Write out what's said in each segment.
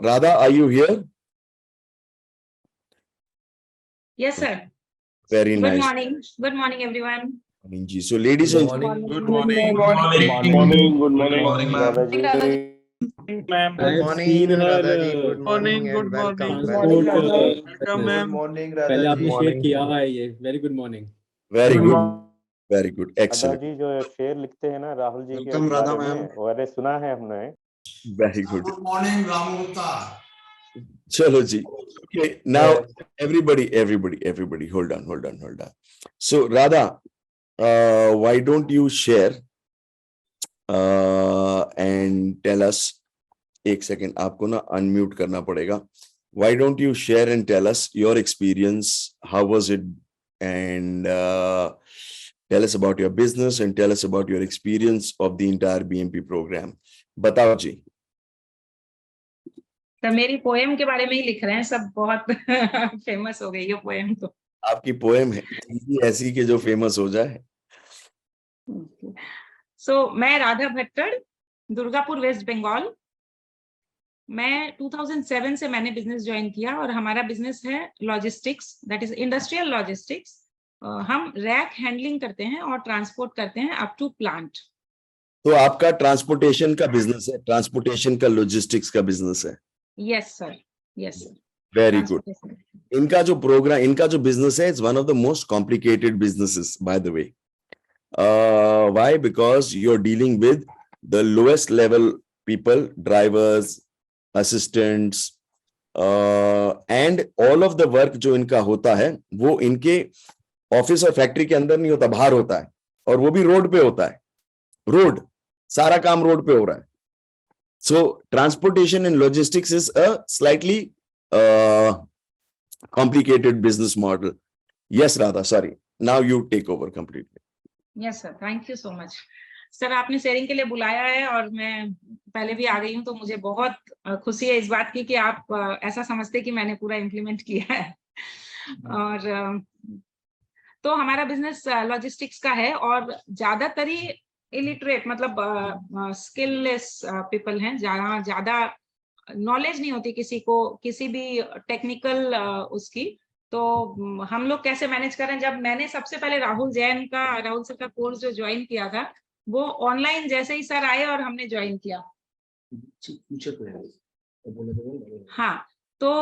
Radha, are you here? Yes, sir. Very Good nice. morning. Good morning, everyone. Morning ji. So, ladies and Good morning. Good morning. Good morning, Radha Ma'am. I have seen Radha her ji. Good morning and Good morning. welcome. transport Welcome, business. ma'am. morning, पहले आपने Good share morning. किया है ये. Very good morning. very Good good. morning. Very good. Radha Excellent. जी जो शेर लिखते हैं ना राहुल जी के Welcome, Radha बारे में, ma'am. वो अरे सुना है हमने. Very good. Good morning, Ramgupta. Chalo ji. Okay. Now, everybody. Hold on. So, Radha, why don't you share and tell us? एक सेकेंड आपको ना अनम्यूट करना पड़ेगा. Why don't you share and tell us your experience? How was it? And tell us about your business and tell us about your experience of the entire BMP program. बताओ जी. तो मेरी poem के बारे में ही लिख रहे हैं सब, बहुत फेमस हो गई ये पोएम तो. आपकी पोएम है ऐसी कि जो फेमस हो जाए. So, मैं राधा भट्टर, दुर्गापुर वेस्ट बंगाल. मैं 2007 से मैंने बिजनेस ज्वाइन किया और हमारा बिजनेस है logistics, that is industrial logistics. हम रैक हैंडलिंग करते हैं और ट्रांसपोर्ट करते हैं अप टू प्लांट. तो आपका ट्रांसपोर्टेशन का बिजनेस है, ट्रांसपोर्टेशन का लॉजिस्टिक्स का बिजनेस है. Yes sir. Very good. इनका जो प्रोग्राम, इनका जो बिजनेस है, it's one of the most complicated businesses by the way. Why? Because you're dealing with the lowest level people, drivers, assistants, and all of the work जो इनका होता है वो इनके ऑफिस और फैक्ट्री के अंदर नहीं होता, बाहर होता है, और वो भी रोड पे होता है. रोड, सारा काम रोड पे हो रहा है. So transportation and logistics is a slightly complicated business model. Yes, Radha, sorry. Now you take over completely. Yes sir, thank you so much sir. आपने शेयरिंग के लिए बुलाया है और मैं पहले भी आ गई हूँ, तो मुझे बहुत खुशी है इस बात की कि आप ऐसा समझते कि मैंने पूरा इम्प्लीमेंट किया है. और तो हमारा बिजनेस लॉजिस्टिक्स का है और ज्यादातर ही इलिटरेट मतलब स्किललेस पीपल हैं, जहाँ ज्यादा नॉलेज नहीं होती किसी को किसी भी टेक्निकल उसकी. तो हम लोग कैसे मैनेज करें? जब मैंने सबसे पहले राहुल सर का कोर्स जो ज्वाइन किया था, वो ऑनलाइन जैसे ही सर आए और हमने ज्वाइन किया. हाँ, तो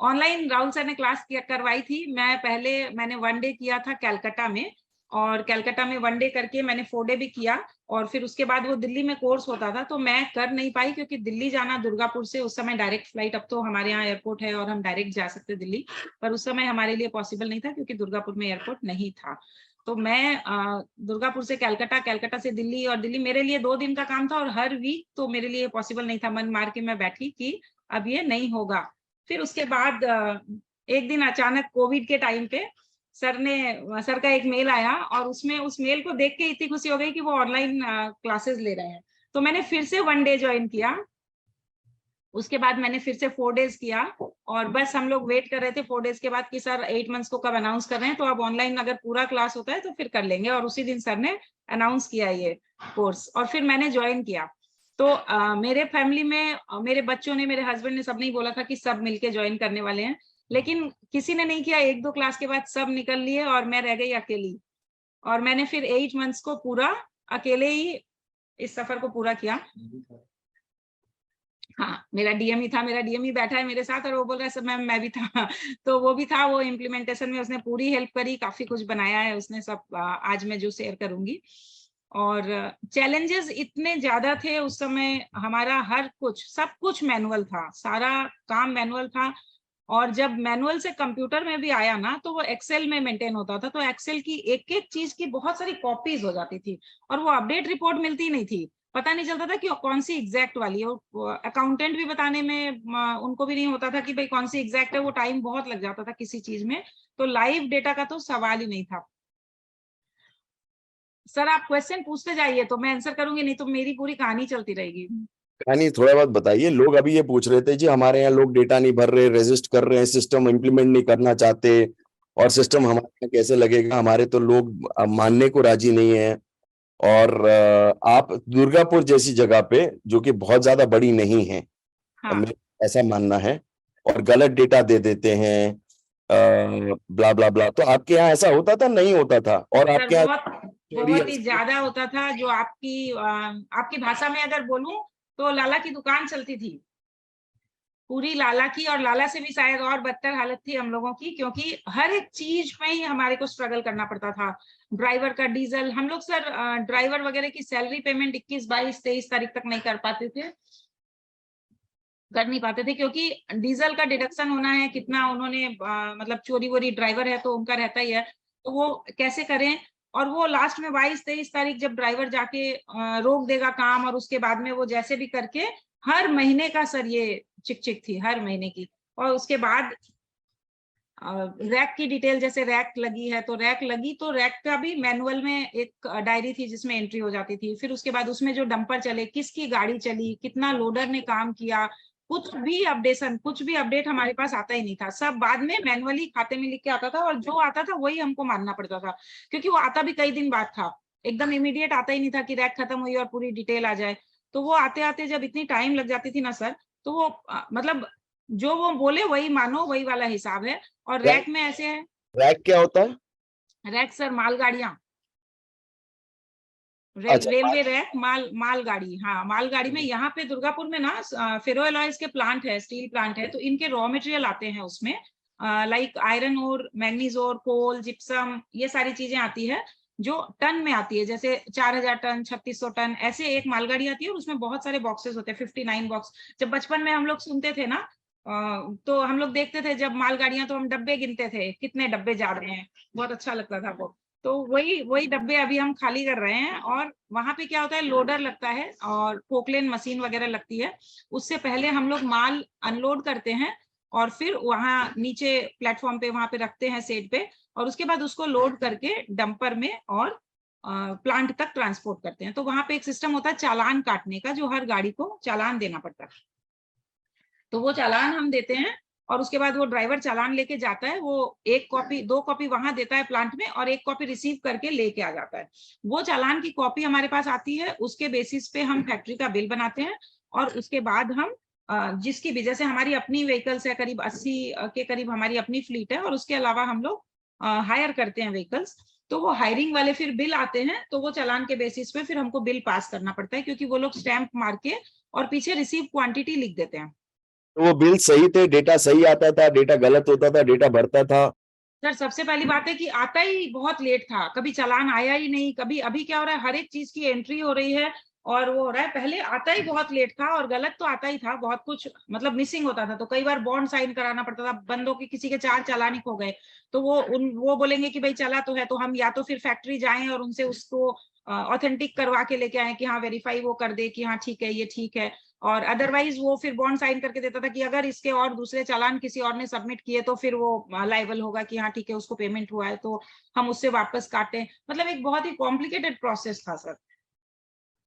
ऑनलाइन राहुल सर ने क्लास करवाई थी. मैंने 1 डे किया था कैलकाटा में, और कैलकाटा में 1 डे करके मैंने 4 डे भी किया. और फिर उसके बाद वो दिल्ली में कोर्स होता था, तो मैं कर नहीं पाई क्योंकि दिल्ली जाना दुर्गापुर से, उस समय डायरेक्ट फ्लाइट, अब तो हमारे यहाँ एयरपोर्ट है और हम डायरेक्ट जा सकते दिल्ली, पर उस समय हमारे लिए पॉसिबल नहीं था क्योंकि दुर्गापुर में एयरपोर्ट नहीं था. तो मैं दुर्गापुर से कैलकाटा से दिल्ली, और दिल्ली मेरे लिए 2 दिन का काम था और हर वीक तो मेरे लिए पॉसिबल नहीं था. मन मार के मैं बैठी कि अब ये नहीं होगा. फिर उसके बाद एक दिन अचानक कोविड के टाइम पे सर का एक मेल आया, और उसमें उस मेल को देख के इतनी खुशी हो गई कि वो ऑनलाइन क्लासेस ले रहे हैं. तो मैंने फिर से 1 डे ज्वाइन किया. उसके बाद मैंने फिर से 4 डेज किया, और बस हम लोग वेट कर रहे थे 4 डेज के बाद कि सर 8 मंथ्स को कब अनाउंस कर रहे हैं, तो अब ऑनलाइन अगर पूरा क्लास होता है तो फिर कर लेंगे. और उसी दिन सर ने अनाउंस किया ये कोर्स, और फिर मैंने ज्वाइन किया. तो मेरे फैमिली में मेरे बच्चों ने, मेरे हस्बैंड ने, सबने बोला था कि सब मिलके ज्वाइन करने वाले हैं, लेकिन किसी ने नहीं किया. 1-2 क्लास के बाद सब निकल लिए और मैं रह गई अकेली. और मैंने फिर 8 मंथ्स को पूरा अकेले ही इस सफर को पूरा किया. हाँ, मेरा डीएम ही बैठा है मेरे साथ, और वो बोल रहा है सर मैम मैं भी था. तो वो भी था, वो इम्प्लीमेंटेशन में उसने पूरी हेल्प करी, काफी कुछ बनाया है उसने सब, आज मैं जो शेयर करूंगी. और चैलेंजेस इतने ज्यादा थे उस समय, हमारा हर कुछ सब कुछ मैनुअल था, सारा काम मैनुअल था. और जब मैनुअल से कंप्यूटर में भी आया ना, तो वो एक्सेल में मेंटेन होता था. तो एक्सेल की एक एक चीज की बहुत सारी कॉपीज हो जाती थी, और वो अपडेट रिपोर्ट मिलती नहीं थी. पता नहीं चलता था कि कौन सी एग्जैक्ट वाली है. अकाउंटेंट भी बताने में उनको भी नहीं होता था कि भाई कौन सी एग्जैक्ट है. वो टाइम बहुत लग जाता था किसी चीज में. तो लाइव डेटा का तो सवाल ही नहीं था. सर आप क्वेश्चन पूछते जाइए तो मैं आंसर करूंगी, नहीं तो मेरी पूरी कहानी चलती रहेगी. कहानी थोड़ा बहुत बताइए. लोग अभी ये पूछ रहे थे जी हमारे यहाँ लोग डेटा नहीं भर रहे, रेजिस्ट कर रहे हैं, सिस्टम इम्प्लीमेंट नहीं करना चाहते, और सिस्टम हमारे यहाँ कैसे लगेगा, हमारे तो लोग मानने को राजी नहीं है. और आप दुर्गापुर जैसी जगह पे, जो कि बहुत ज्यादा बड़ी नहीं है, हाँ मेरा ऐसा मानना है, और गलत डेटा दे देते हैं, ब्ला ब्ला ब्ला। तो आपके यहाँ ऐसा होता था, नहीं होता था? और सर आपके यहाँ बहुत ही ज्यादा होता था। जो आपकी भाषा में अगर बोलूं तो लाला की दुकान चलती थी, पूरी लाला की, और लाला से भी शायद और बदतर हालत थी हम लोगों की, क्योंकि हर एक चीज में ही हमारे को स्ट्रगल करना पड़ता था। ड्राइवर का डीजल, हम लोग सर ड्राइवर वगैरह की सैलरी पेमेंट 21, 22, 23 तारीख तक नहीं कर पाते थे, क्योंकि डीजल का डिडक्शन होना है कितना, उन्होंने मतलब चोरी वोरी, ड्राइवर है तो उनका रहता ही है, तो वो कैसे करें। और वो लास्ट में 22-23 तारीख जब ड्राइवर जाके रोक देगा काम, और उसके बाद में वो जैसे भी करके हर महीने का सर ये चिक चिक थी हर महीने की। और उसके बाद रैक की डिटेल, जैसे रैक लगी है तो रैक लगी, तो रैक का भी मैनुअल में एक डायरी थी जिसमें एंट्री हो जाती थी। फिर उसके बाद उसमें जो डंपर चले, किसकी गाड़ी चली, कितना लोडर ने काम किया, कुछ भी अपडेट हमारे पास आता ही नहीं था। सब बाद में मैनुअली खाते में लिख के आता था, और जो आता था वही हमको मानना पड़ता था, क्योंकि वो आता भी कई दिन बाद था, एकदम इमीडिएट आता ही नहीं था कि रैक खत्म हुई और पूरी डिटेल आ जाए। तो वो आते आते जब इतनी टाइम लग जाती थी ना सर, तो वो मतलब जो वो बोले वही मानो, वही वाला हिसाब है। और रैक में ऐसे है, रैक क्या होता है? रैक सर मालगाड़ियां, अच्छा, रेलवे रैक, मालगाड़ी। हाँ, मालगाड़ी में यहाँ पे दुर्गापुर में ना फेरो एलॉयज के प्लांट है, स्टील प्लांट है, तो इनके रॉ मटेरियल आते हैं उसमें, लाइक आयरन और मैग्नीज और कोल, जिप्सम, ये सारी चीजें आती है जो टन में आती है। जैसे 4000 टन, 3600 टन, ऐसे एक मालगाड़ी आती है, और उसमें बहुत सारे बॉक्सेस होते हैं, 59 बॉक्स। जब बचपन में हम लोग सुनते थे ना, तो हम लोग देखते थे जब मालगाड़ियां, तो हम डब्बे गिनते थे कितने डब्बे जा रहे हैं, बहुत अच्छा लगता था वो। तो वही डब्बे अभी हम खाली कर रहे हैं। और वहां पे क्या होता है, लोडर लगता है और पोकलेन मशीन वगैरह लगती है। उससे पहले हम लोग माल अनलोड करते हैं, और फिर वहां नीचे प्लेटफॉर्म पे वहां पे रखते हैं सेट पे, और उसके बाद उसको लोड करके डंपर में और प्लांट तक ट्रांसपोर्ट करते हैं। तो वहां पे एक सिस्टम होता है चालान काटने का, जो हर गाड़ी को चालान देना पड़ता है, तो वो चालान हम देते हैं। और उसके बाद वो ड्राइवर चालान लेके जाता है, वो 1 कॉपी 2 कॉपी वहां देता है प्लांट में, और 1 कॉपी रिसीव करके लेके आ जाता है। वो चालान की कॉपी हमारे पास आती है, उसके बेसिस पे हम फैक्ट्री का बिल बनाते हैं। और उसके बाद हम जिसकी भी, जैसे हमारी अपनी व्हीकल्स है, करीब 80 के करीब हमारी अपनी फ्लीट है, और उसके अलावा हम लोग हायर करते हैं व्हीकल्स। तो वो हायरिंग वाले फिर बिल आते हैं, तो वो चालान के बेसिस पे फिर हमको बिल पास करना पड़ता है, क्योंकि वो लोग स्टैंप मार के और पीछे रिसीव क्वांटिटी लिख देते हैं। तो वो बिल सही थे, डेटा सही आता था, डेटा गलत होता था, डेटा बढ़ता था? सर सबसे पहली बात है कि आता ही बहुत लेट था, कभी चालान आया ही नहीं। कभी अभी क्या हो रहा है, हर एक चीज की एंट्री हो रही है, और वो हो रहा है, पहले आता ही बहुत लेट था, और गलत तो आता ही था, बहुत कुछ मतलब मिसिंग होता था। तो कई बार बॉन्ड साइन कराना पड़ता था, बंदों के किसी के 4 चालान ही खो गए, तो वो बोलेंगे कि भाई चला तो है, तो हम या तो फिर फैक्ट्री जाएं और उनसे उसको ऑथेंटिक करवा के लेके आए कि हाँ वेरीफाई वो कर दे कि हाँ ठीक है, ये ठीक है। और अदरवाइज वो फिर बॉन्ड साइन करके देता था कि अगर इसके और दूसरे चालान किसी और ने सबमिट किए तो फिर वो लाइबल होगा कि हाँ ठीक है, उसको पेमेंट हुआ है, तो हम उससे वापस काटें। मतलब एक बहुत ही कॉम्प्लिकेटेड प्रोसेस था सर।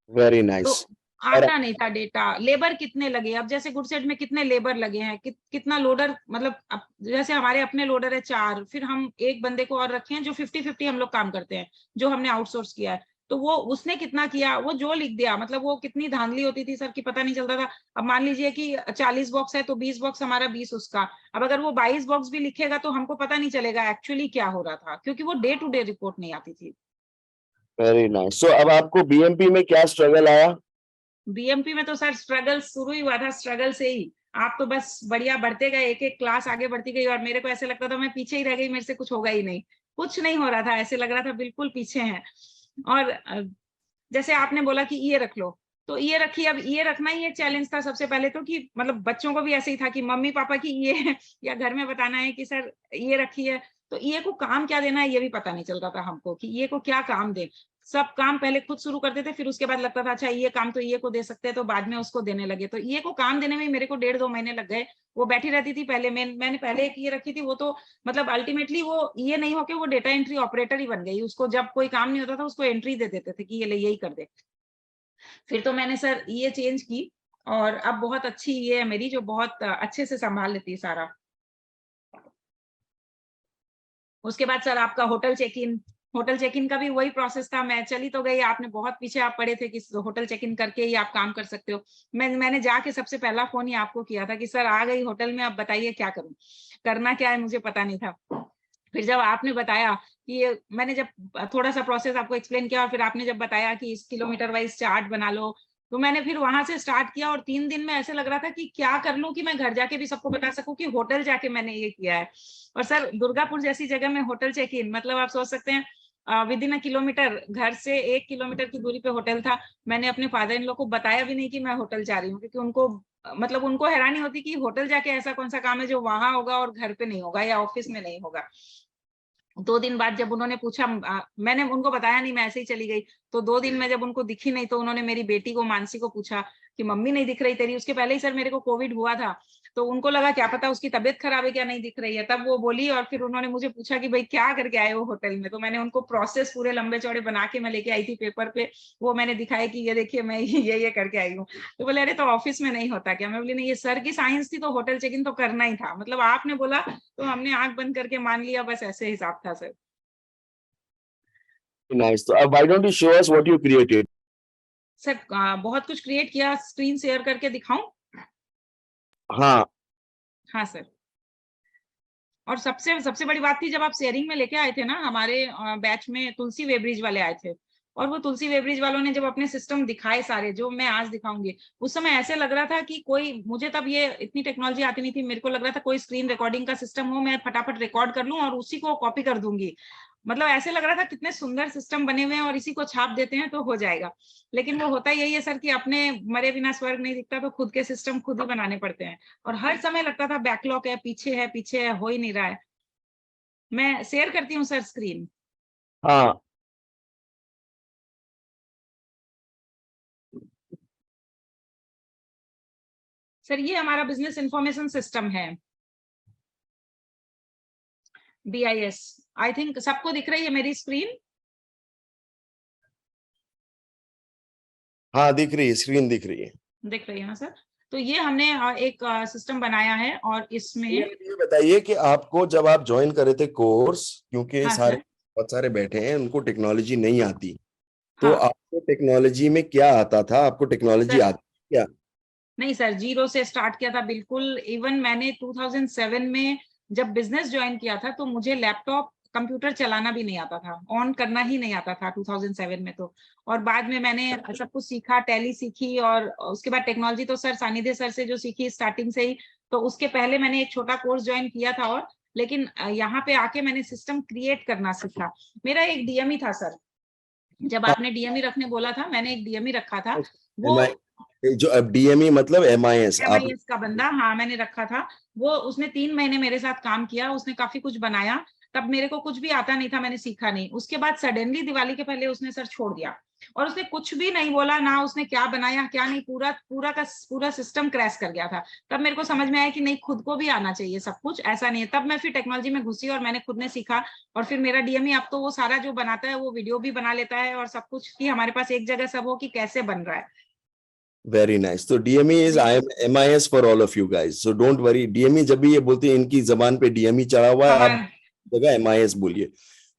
वेरी तो नाइस। आता नहीं था डेटा, लेबर कितने लगे, अब जैसे गुडसेट में कितने लेबर लगे हैं, कितना लोडर, मतलब जैसे हमारे अपने लोडर है 4, फिर हम एक बंदे को और रखे हैं जो 50-50 हम लोग काम करते हैं, जो हमने आउटसोर्स किया है। तो वो उसने कितना किया, वो जो लिख दिया, मतलब वो कितनी धांधली होती थी सर कि पता नहीं चलता था। अब मान लीजिए कि 40 बॉक्स है तो 20 बॉक्स हमारा, 20 उसका। अब अगर वो 22 बॉक्स भी लिखेगा तो हमको पता नहीं चलेगा एक्चुअली क्या हो रहा था, क्योंकि वो डे टू डे रिपोर्ट नहीं आती थी। Very nice. सो अब आपको बीएमपी में क्या स्ट्रगल आया? बीएमपी में तो सर स्ट्रगल शुरू ही हुआ था, स्ट्रगल से ही। आप तो बस बढ़िया बढ़ते गए, एक एक क्लास आगे बढ़ती गई, और मेरे को ऐसे लगता था मैं पीछे ही रह गई, मेरे से कुछ होगा ही नहीं, कुछ नहीं हो रहा था, ऐसे लग रहा था बिल्कुल पीछे हैं। और जैसे आपने बोला कि ये रख लो, तो ये रखी। अब ये रखना ही एक चैलेंज था सबसे पहले तो, कि मतलब बच्चों को भी ऐसे ही था कि मम्मी पापा की ये या घर में बताना है कि सर ये रखी है, तो ये को काम क्या देना है ये भी पता नहीं चलता था हमको, कि ये को क्या काम दे। सब काम पहले खुद शुरू करते थे, फिर उसके बाद लगता था अच्छा ये काम तो ये को दे सकते हैं, तो बाद में उसको देने लगे। तो ये को काम देने में मेरे को 1.5-2 महीने लग गए। वो बैठी रहती थी पहले, मैंने पहले एक ये रखी थी, वो तो मतलब अल्टीमेटली वो ये नहीं होके वो डेटा एंट्री ऑपरेटर ही बन गई। उसको जब कोई काम नहीं होता था उसको एंट्री दे देते थे कि ये ले यही कर दे। फिर तो मैंने सर ये चेंज की, और अब बहुत अच्छी ये है मेरी, जो बहुत अच्छे से संभाल लेती है सारा। उसके बाद सर आपका hotel check in, hotel check in का भी वही प्रोसेस था, मैं चली तो गई, आपने बहुत पीछे आप पड़े थे कि होटल चेक इन करके ही आप काम कर सकते हो। मैंने जाके सबसे पहला फोन ही आपको किया था कि सर आ गई होटल में, अब बताइए क्या करूं, करना क्या है, मुझे पता नहीं था। फिर जब आपने बताया कि मैंने जब थोड़ा सा प्रोसेस आपको एक्सप्लेन किया और फिर आपने जब बताया कि इस किलोमीटर वाइज चार्ट बना लो, तो मैंने फिर वहां से स्टार्ट किया और 3 दिन में ऐसे लग रहा था कि क्या कर लूं कि मैं घर जाके भी सबको बता सकूं कि होटल जाके मैंने ये किया है। और सर दुर्गापुर जैसी जगह में होटल चेक इन, मतलब आप सोच सकते हैं विद इन अ किलोमीटर, घर से 1 किलोमीटर की दूरी पे होटल था। मैंने अपने फादर इन लॉ को बताया भी नहीं कि मैं होटल जा रही हूँ, क्योंकि उनको मतलब उनको हैरानी होती कि होटल जाके ऐसा कौन सा काम है जो वहां होगा और घर पे नहीं होगा या ऑफिस में नहीं होगा। 2 दिन बाद जब उन्होंने पूछा, मैंने उनको बताया नहीं, मैं ऐसे ही चली गई। तो 2 दिन में जब उनको दिखी नहीं, तो उन्होंने मेरी बेटी को, मानसी को पूछा कि मम्मी नहीं दिख रही तेरी। उसके पहले ही सर मेरे को कोविड हुआ था, तो उनको लगा क्या पता उसकी तबीयत खराब है क्या, नहीं दिख रही है। तब वो बोली और फिर उन्होंने मुझे पूछा कि भाई क्या करके आए हो होटल में। तो मैंने उनको प्रोसेस पूरे लंबे चौड़े बना के मैं लेके आई थी पेपर पे, वो मैंने दिखाया कि ये देखिए मैं ये करके आई हूँ। तो बोले अरे तो ऑफिस में नहीं होता क्या? मैं बोली नहीं, ये सर की साइंस थी तो होटल चेक इन तो करना ही था, मतलब आपने बोला तो हमने आंख बंद करके मान लिया, बस ऐसे हिसाब था sir. Nice. So, why don't you show us what you created? Sir बहुत कुछ क्रिएट किया, स्क्रीन शेयर करके दिखाऊं? हाँ, हाँ सर। और सबसे सबसे बड़ी बात थी, जब आप शेयरिंग में लेके आए थे ना, हमारे बैच में तुलसी वेब्रिज वाले आए थे, और वो तुलसी वेब्रिज वालों ने जब अपने सिस्टम दिखाए सारे, जो मैं आज दिखाऊंगी, उस समय ऐसे लग रहा था कि कोई, मुझे तब ये इतनी टेक्नोलॉजी आती नहीं थी, मेरे को लग रहा था कोई स्क्रीन रिकॉर्डिंग का सिस्टम हो, मैं फटाफट रिकॉर्ड कर लूं और उसी को कॉपी कर दूंगी। मतलब ऐसे लग रहा था कितने सुंदर सिस्टम बने हुए हैं और इसी को छाप देते हैं तो हो जाएगा। लेकिन वो होता यही है सर कि अपने मरे बिना स्वर्ग नहीं दिखता, तो खुद के सिस्टम खुद ही बनाने पड़ते हैं। और हर समय लगता था बैकलॉग है, पीछे है, पीछे है, हो ही नहीं रहा है। मैं शेयर करती हूँ सर स्क्रीन। हाँ, सर ये हमारा बिजनेस इंफॉर्मेशन सिस्टम है, BIS। आई थिंक सबको दिख रही है मेरी स्क्रीन? हाँ दिख रही है, स्क्रीन दिख रही है। दिख रही है ना सर? तो ये हमने एक सिस्टम बनाया है और इसमें ये बताइए कि आपको जब आप ज्वाइन करे थे कोर्स, क्योंकि हाँ सारे सर, बहुत सारे बैठे हैं उनको टेक्नोलॉजी नहीं आती, तो हाँ आपको टेक्नोलॉजी में क्या आता था? आपको टेक्नोलॉजी सर। आती क्या? नहीं सर, जीरो से स्टार्ट किया था बिल्कुल। इवन मैंने 2007 में जब बिजनेस ज्वाइन किया था, तो मुझे लैपटॉप कंप्यूटर चलाना भी नहीं आता था, ऑन करना ही नहीं आता था 2007 में तो। और बाद में मैंने सब कुछ सीखा, टैली सीखी, और उसके बाद टेक्नोलॉजी तो सर सानिध्य सर से जो सीखी स्टार्टिंग से ही। तो उसके पहले मैंने एक छोटा कोर्स ज्वाइन किया था, और लेकिन यहाँ पे आके मैंने सिस्टम क्रिएट करना सीखा। मेरा एक DME था सर, जब आपने DME रखने बोला था, मैंने एक DME रखा था। वो जो अब DME मतलब MIS आप MIS का बंदा, हाँ मैंने रखा था। वो उसने 3 महीने मेरे साथ काम किया, उसने काफी कुछ बनाया। तब मेरे को कुछ भी आता नहीं था, मैंने सीखा नहीं। उसके बाद सडनली दिवाली के पहले उसने सर छोड़ दिया, और उसने कुछ भी नहीं बोला, ना उसने क्या बनाया क्या नहीं, पूरा पूरा का पूरा सिस्टम क्रैश कर गया था। तब मेरे को समझ में आया कि नहीं, खुद को भी आना चाहिए सब कुछ, ऐसा नहीं है। तब मैं फिर टेक्नोलॉजी में घुसी और मैंने खुद ने सीखा। और फिर मेरा DME अब तो वो सारा जो बनाता है वो वीडियो भी बना लेता है, और सब कुछ कि हमारे पास एक जगह सब हो कि कैसे बन रहा है। Very nice. तो DME is MIS for all of you guys, so don't worry. DME जब भी ये बोलते हैं, इनकी जबान पे DME चढ़ा हुआ है, आप जगह MIS बोलिए।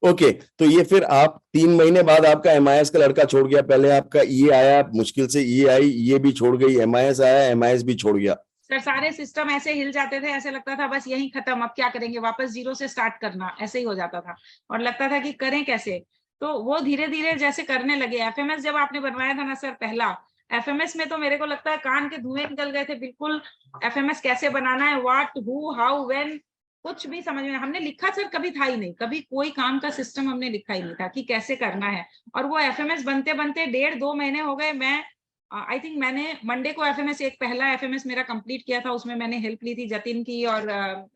ओके, तो ये फिर आप 3 महीने बाद आपका MIS का लड़का छोड़ गया, पहले आपका EA आया, मुश्किल से EA आई, EA भी छोड़ गई, MIS आया, MIS भी छोड़ गया। सर सारे सिस्टम ऐसे हिल जाते थे, ऐसे लगता था बस यही खत्म, अब क्या करेंगे, वापस जीरो से स्टार्ट करना, ऐसे ही हो जाता था। और लगता था कि करें कैसे। तो वो धीरे धीरे जैसे करने लगे। FMS जब आपने बनवाया था ना सर पहला, FMS में तो मेरे को लगता है कान के धुएं निकल गए थे बिल्कुल। FMS कैसे बनाना है, व्हाट हु हाउ व्हेन, कुछ भी समझ में, हमने लिखा सर कभी था ही नहीं, कभी कोई काम का सिस्टम हमने लिखा ही नहीं था कि कैसे करना है। और वो FMS बनते बनते 1.5-2 महीने हो गए। मैं आई थिंक मैंने मंडे को FMS, एक पहला FMS मेरा कंप्लीट किया था, उसमें मैंने हेल्प ली थी जतिन की, और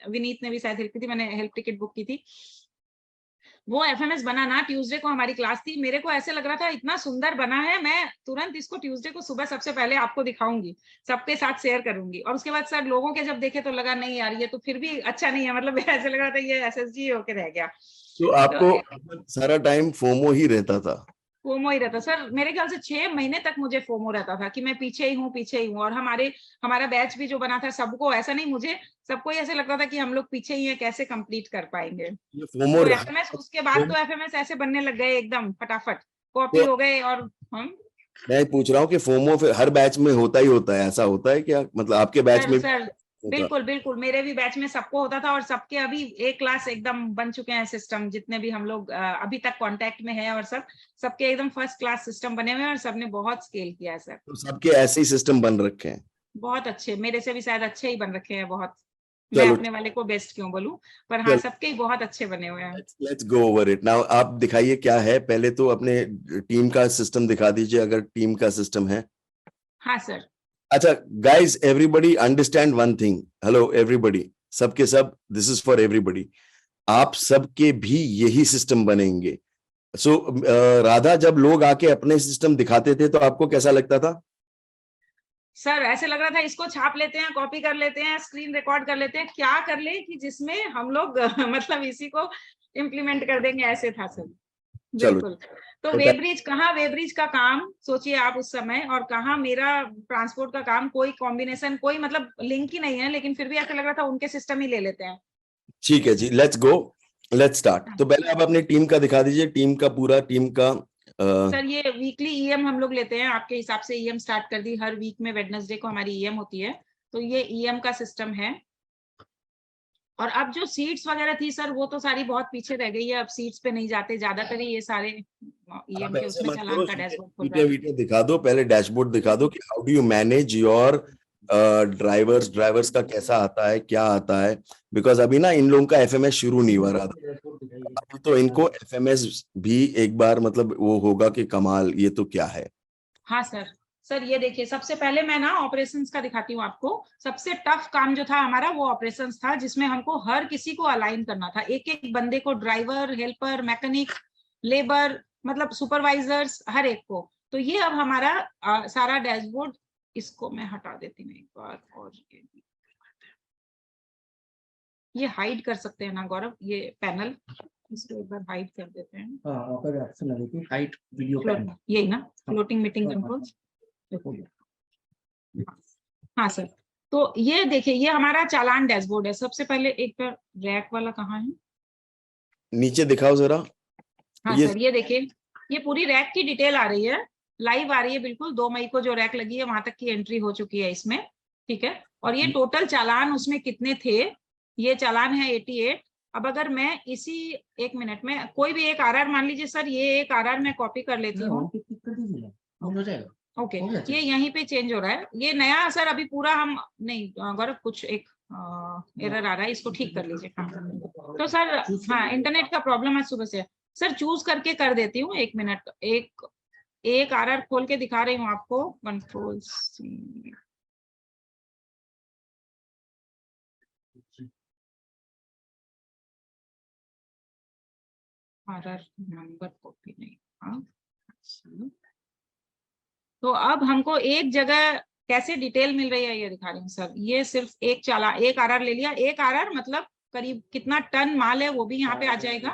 विनीत ने भी शायद हेल्प की थी, मैंने हेल्प टिकट बुक की थी। वो FMS बना ना, ट्यूसडे को हमारी क्लास थी, मेरे को ऐसे लग रहा था इतना सुंदर बना है, मैं तुरंत इसको ट्यूसडे को सुबह सबसे पहले आपको दिखाऊंगी, सबके साथ शेयर करूंगी। और उसके बाद सर लोगों के जब देखे तो लगा नहीं यार, ये तो फिर भी अच्छा नहीं है, मतलब ऐसे लग रहा था ये SSG होके रह गया। तो आपको सारा टाइम फोमो ही रहता था? फोमो ही रहता सर, मेरे ख्याल से 6 महीने तक मुझे फोमो रहता था कि मैं पीछे ही हूँ। और हमारा बैच भी जो बना था, सबको ऐसा नहीं, मुझे सबको ऐसे लगता था कि हम लोग पीछे ही हैं, कैसे कंप्लीट कर पाएंगे। ये फोमो तो एफएमएस उसके बाद तो एफएमएस ऐसे बनने लग गए एकदम फटाफट, कॉपी तो हो गए। और हम मैं पूछ रहा हूँ कि फोमो फिर हर बैच में होता ही होता है, ऐसा होता है क्या? मतलब आपके बैच में भी सर होता? बिल्कुल बिल्कुल, मेरे भी बैच में सबको होता था, और सबके अभी एक क्लास एकदम बन चुके हैं सिस्टम, जितने भी हम लोग अभी तक कांटेक्ट में है, और सबके एकदम फर्स्ट क्लास सिस्टम बने हुए हैं, और सबने बहुत स्केल किया है सर। तो सबके ऐसे ही सिस्टम बन रखे हैं? बहुत अच्छे, मेरे से भी शायद अच्छे ही बन रखे हैं बहुत। मैं चलो अपने वाले को बेस्ट क्यों बोलूं, पर हाँ, सबके ही बहुत अच्छे बने हुए हैं। Let's go over it now. आप दिखाइए क्या है, पहले तो अपने टीम का सिस्टम दिखा दीजिए, अगर टीम का सिस्टम है। हाँ सर। अच्छा guys, everybody understand one thing. Hello everybody, सबके सब, दिस इज फॉर एवरीबॉडी। आप सबके भी यही सिस्टम बनेंगे। सो राधा, जब लोग आके अपने सिस्टम दिखाते थे तो आपको कैसा लगता था? सर ऐसे लग रहा था इसको छाप लेते हैं, कॉपी कर लेते हैं, स्क्रीन रिकॉर्ड कर लेते हैं, क्या कर ले कि जिसमें हम लोग मतलब इसी को इम्प्लीमेंट कर देंगे, ऐसे था सर। बिल्कुल। तो वेब्रिज का काम सोचिए आप उस समय, और कहाँ मेरा ट्रांसपोर्ट का काम, कोई कॉम्बिनेशन, कोई मतलब लिंक ही नहीं है, लेकिन फिर भी ऐसा लग रहा था उनके सिस्टम ही ले लेते हैं। ठीक है जी, लेट्स गो, लेट्स स्टार्ट। तो पहले आप अपनी टीम का दिखा दीजिए, टीम का पूरा, टीम का सर ये वीकली ईएम हम लोग लेते हैं, आपके हिसाब से ईएम स्टार्ट कर दी, हर वीक में वेडनेसडे को हमारी ईएम होती है, तो ये ईएम का सिस्टम है। और अब जो सीट्स वगैरह थी सर, वो तो सारी बहुत पीछे रह गई है, अब सीट्स पे नहीं जाते ज्यादातर, ये सारे ईएम के उसमें चालान का डैशबोर्ड खुल रहा है। वीडियो दिखा दो, पहले डैशबोर्ड दिखा दो कि how do you manage your drivers का कैसा आता है, क्या आता है। बिकॉज अभी ना इन लोगों का एफएमएस शुरू नहीं हुआ रहा था, अभी तो इनको एफएमएस भी एक बार मतलब वो होगा कि कमाल, ये तो क्या है। हाँ सर ये देखिए, सबसे पहले मैं ना ऑपरेशंस का दिखाती हूँ आपको। सबसे टफ काम जो था हमारा वो ऑपरेशंस था, जिसमें हमको हर किसी को अलाइन करना था, एक एक बंदे को, ड्राइवर, हेल्पर, मैकेनिक, लेबर, मतलब सुपरवाइजर्स, हर एक को। तो ये अब हमारा सारा डैशबोर्ड, इसको मैं हटा देती हूँ एक बार, और ये हाइड कर सकते हैं ना गौरव, ये पैनल, इसको एक बार हाइड कर देते हैं। हाइट वीडियो पैनल, यही ना, फ्लोटिंग मीटिंग कंट्रोल्स। हाँ सर, तो ये देखिए, ये हमारा चालान डैशबोर्ड है। सबसे पहले एक बार रैक वाला कहाँ है, नीचे दिखाओ जरा। हाँ सर ये देखिए, ये पूरी रैक की डिटेल आ रही है, लाइव आ रही है बिल्कुल। 2 मई को जो रैक लगी है वहां तक की एंट्री हो चुकी है इसमें, ठीक है। और ये टोटल चालान उसमें कितने थे, ये चालान है 88। अब अगर मैं इसी, एक मिनट में कोई भी एक आरआर मान लीजिए सर, ये एक आरआर मैं कॉपी कर लेती हूँ। ओके, ये यहीं पे चेंज हो रहा है, ये नया सर अभी पूरा हम नहीं, गौरव कुछ एक एरर आ रहा है, इसको ठीक कर लीजिए। हाँ तो सर, हाँ इंटरनेट का प्रॉब्लम है सुबह से सर, चूज करके कर देती हूँ, एक मिनट, एक आरआर खोल के दिखा रही हूँ आपको, control C, RR number copy नहीं। हाँ तो अब हमको एक जगह कैसे डिटेल मिल रही है ये दिखा रही हूँ सर। ये सिर्फ एक एक आरआर ले लिया, एक आरआर मतलब करीब कितना टन माल है वो भी यहाँ पे आ जाएगा।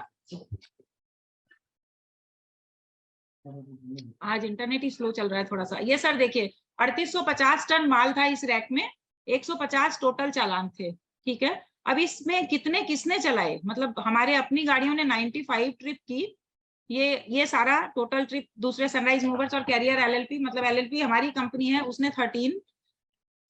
आज इंटरनेट ही स्लो चल रहा है थोड़ा सा। ये सर देखिए, 3850 टन माल था इस रैक में, 150 टोटल चालान थे, ठीक है। अब इसमें कितने किसने चलाए, मतलब हमारे अपनी गाड़ियों ने 95 ट्रिप की, ये सारा टोटल ट्रिप। दूसरे सनराइज मूवर्स और कैरियर एलएलपी, मतलब एलएलपी हमारी कंपनी है, उसने 13,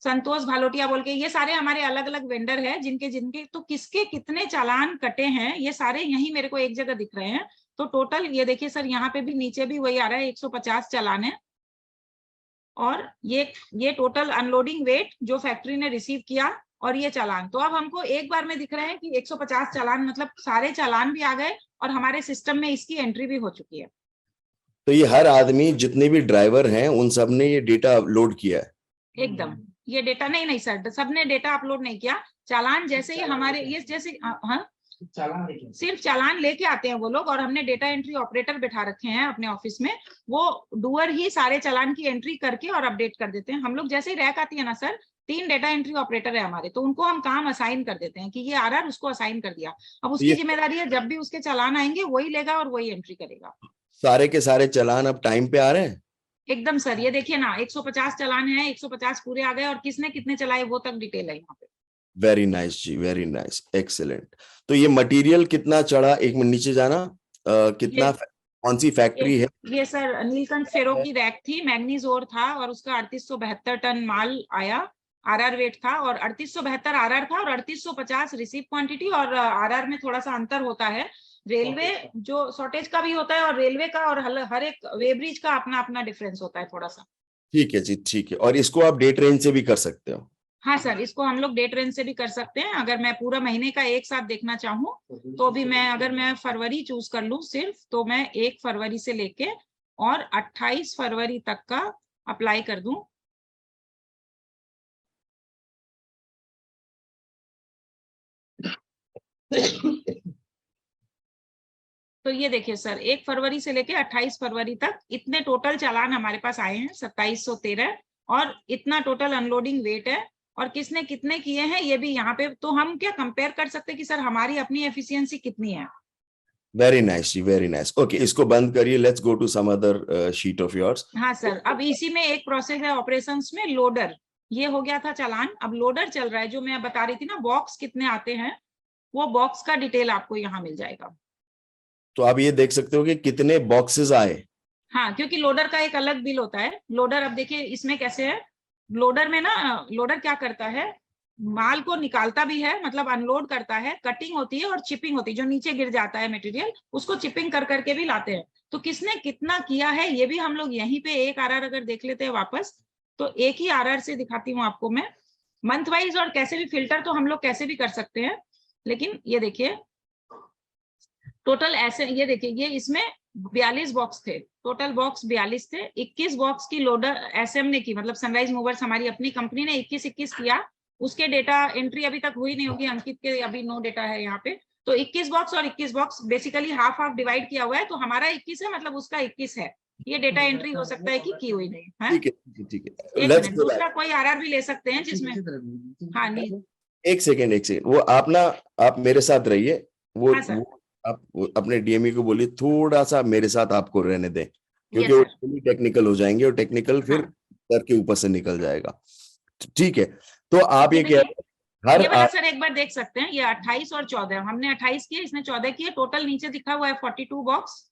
संतोष भालोटिया बोल के, ये सारे हमारे अलग अलग वेंडर है, जिनके तो किसके कितने चालान कटे हैं ये सारे यही मेरे को एक जगह दिख रहे हैं। तो टोटल ये देखिए सर, यहाँ पे भी नीचे भी वही आ रहा है, 150 चालान है। और ये टोटल अनलोडिंग वेट जो फैक्ट्री ने रिसीव किया, और ये चालान। तो अब हमको एक बार में दिख रहे हैं कि 150 चालान, मतलब सारे चालान भी आ गए और हमारे सिस्टम में इसकी एंट्री भी हो चुकी है। तो ये हर आदमी, जितने भी ड्राइवर हैं, उन सब ने ये डेटा अपलोड किया है? एकदम, ये डेटा नहीं सर, सबने डेटा अपलोड नहीं किया। चालान जैसे ही हमारे ये जैसे, हाँ सिर्फ चालान लेके आते हैं वो लोग, और हमने डेटा एंट्री ऑपरेटर बिठा रखे हैं अपने ऑफिस में, वो डूअर ही सारे चालान की एंट्री करके और अपडेट कर देते हैं। हम लोग जैसे ही रैक आती है ना सर, 3 डेटा एंट्री ऑपरेटर है हमारे, तो उनको हम काम असाइन कर देते हैं कि ये आ रहा है, उसको असाइन कर दिया। अब उसकी जिम्मेदारी है, जब भी उसके चालान आएंगे वही लेगा और वही एंट्री करेगा। सारे के सारे चालान अब टाइम पे आ रहे हैं? एकदम सर, ये देखिए ना 150 चालान है, 150 पूरे आ गए और किसने कितने चलाए वो तक डिटेल है यहाँ पे। वेरी नाइस जी, वेरी नाइस, एक्सीलेंट। तो ये मटेरियल कितना चढ़ा, एक मिनट नीचे जाना, कितना, कौन सी फैक्ट्री है? ये सर नीलकंठ फेरो की रैक थी, मैग्नीज ओर था और उसका 3872 टन माल आया, आरआर वेट था, और 3872 आरआर था और 3850 रिसीव क्वांटिटी, और आरआर में थोड़ा सा अंतर होता है, रेलवे जो शॉर्टेज का भी होता है और रेलवे का, और हर एक वेब्रिज का अपना अपना डिफरेंस होता है थोड़ा सा। ठीक है जी, ठीक है। और इसको आप डे ट्रेन से भी कर सकते हो? हाँ सर, इसको हम लोग डे ट्रेन से भी कर सकते हैं। अगर मैं पूरा महीने का एक साथ देखना चाहूँ तो भी मैं, अगर मैं फरवरी चूज कर लूँ सिर्फ, तो मैं 1 फरवरी से लेके और 28 फरवरी तक का अप्लाई कर दूं। तो ये देखिए सर, 1 फरवरी से लेके 28 फरवरी तक इतने टोटल चालान हमारे पास आए हैं, 2713, और इतना टोटल अनलोडिंग वेट है, और किसने कितने किए हैं ये भी यहाँ पे। तो हम क्या कंपेयर कर सकते हैं कि सर हमारी अपनी एफिशिएंसी कितनी है। वेरी नाइस जी, वेरी नाइस। ओके, इसको बंद करिए, let's go to some other sheet of yours. हाँ सर, अब इसी में एक प्रोसेस है ऑपरेशंस में, लोडर। ये हो गया था चालान, अब लोडर चल रहा है, जो मैं बता रही थी ना बॉक्स कितने आते हैं, वो बॉक्स का डिटेल आपको यहाँ मिल जाएगा। तो आप ये देख सकते हो कि कितने बॉक्सेस आए। हाँ, क्योंकि लोडर का एक अलग बिल होता है। लोडर, अब देखिए इसमें कैसे है, लोडर में ना, लोडर क्या करता है, माल को निकालता भी है, मतलब अनलोड करता है, कटिंग होती है और चिपिंग होती है, जो नीचे गिर जाता है मटेरियल उसको चिपिंग कर करके भी लाते हैं। तो किसने कितना किया है ये भी हम लोग यहीं पे एक आरआर अगर देख लेते हैं वापस, तो एक ही आरआर से दिखाती हूँ आपको मैं, मंथ वाइज, और कैसे भी फिल्टर तो हम लोग कैसे भी कर सकते हैं, लेकिन ये देखिए टोटल ऐसे, ये देखिए ये इसमें 42 बॉक्स थे, टोटल बॉक्स 42 थे। 21 बॉक्स की लोडर एसएम ने की, मतलब सनराइज मूवर्स हमारी अपनी कंपनी ने 21 किया। उसके डेटा एंट्री अभी तक हुई नहीं होगी, अंकित के अभी नो डेटा है यहाँ पे। तो 21 बॉक्स और 21 box basically half half divide किया हुआ है, तो हमारा 21 है, मतलब उसका 21 है। ये डेटा एंट्री हो सकता है कि की हुई नहीं है। ठीक है, ठीक है, एक लेट्स मिनट, गो दूसरा कोई आरआर भी ले सकते हैं जिसमें, हाँ नहीं, एक सेकेंड, एक सेकेंड, वो आप ना, आप मेरे साथ रहिए, हाँ सर, आप अपने डीएमई को बोलिए थोड़ा सा मेरे साथ आपको रहने दें, क्योंकि यस वो सर, टेक्निकल हो जाएंगे और टेक्निकल फिर हाँ। सर के ऊपर से निकल जाएगा। ठीक है, तो आप ये कह रहे हैं हर ये वाला सर एक बार देख सकते हैं, ये 28 और 14, हमने 28 किए, इसने 14 किए, टोटल नीचे दिखा हुआ है 42 बॉक्स।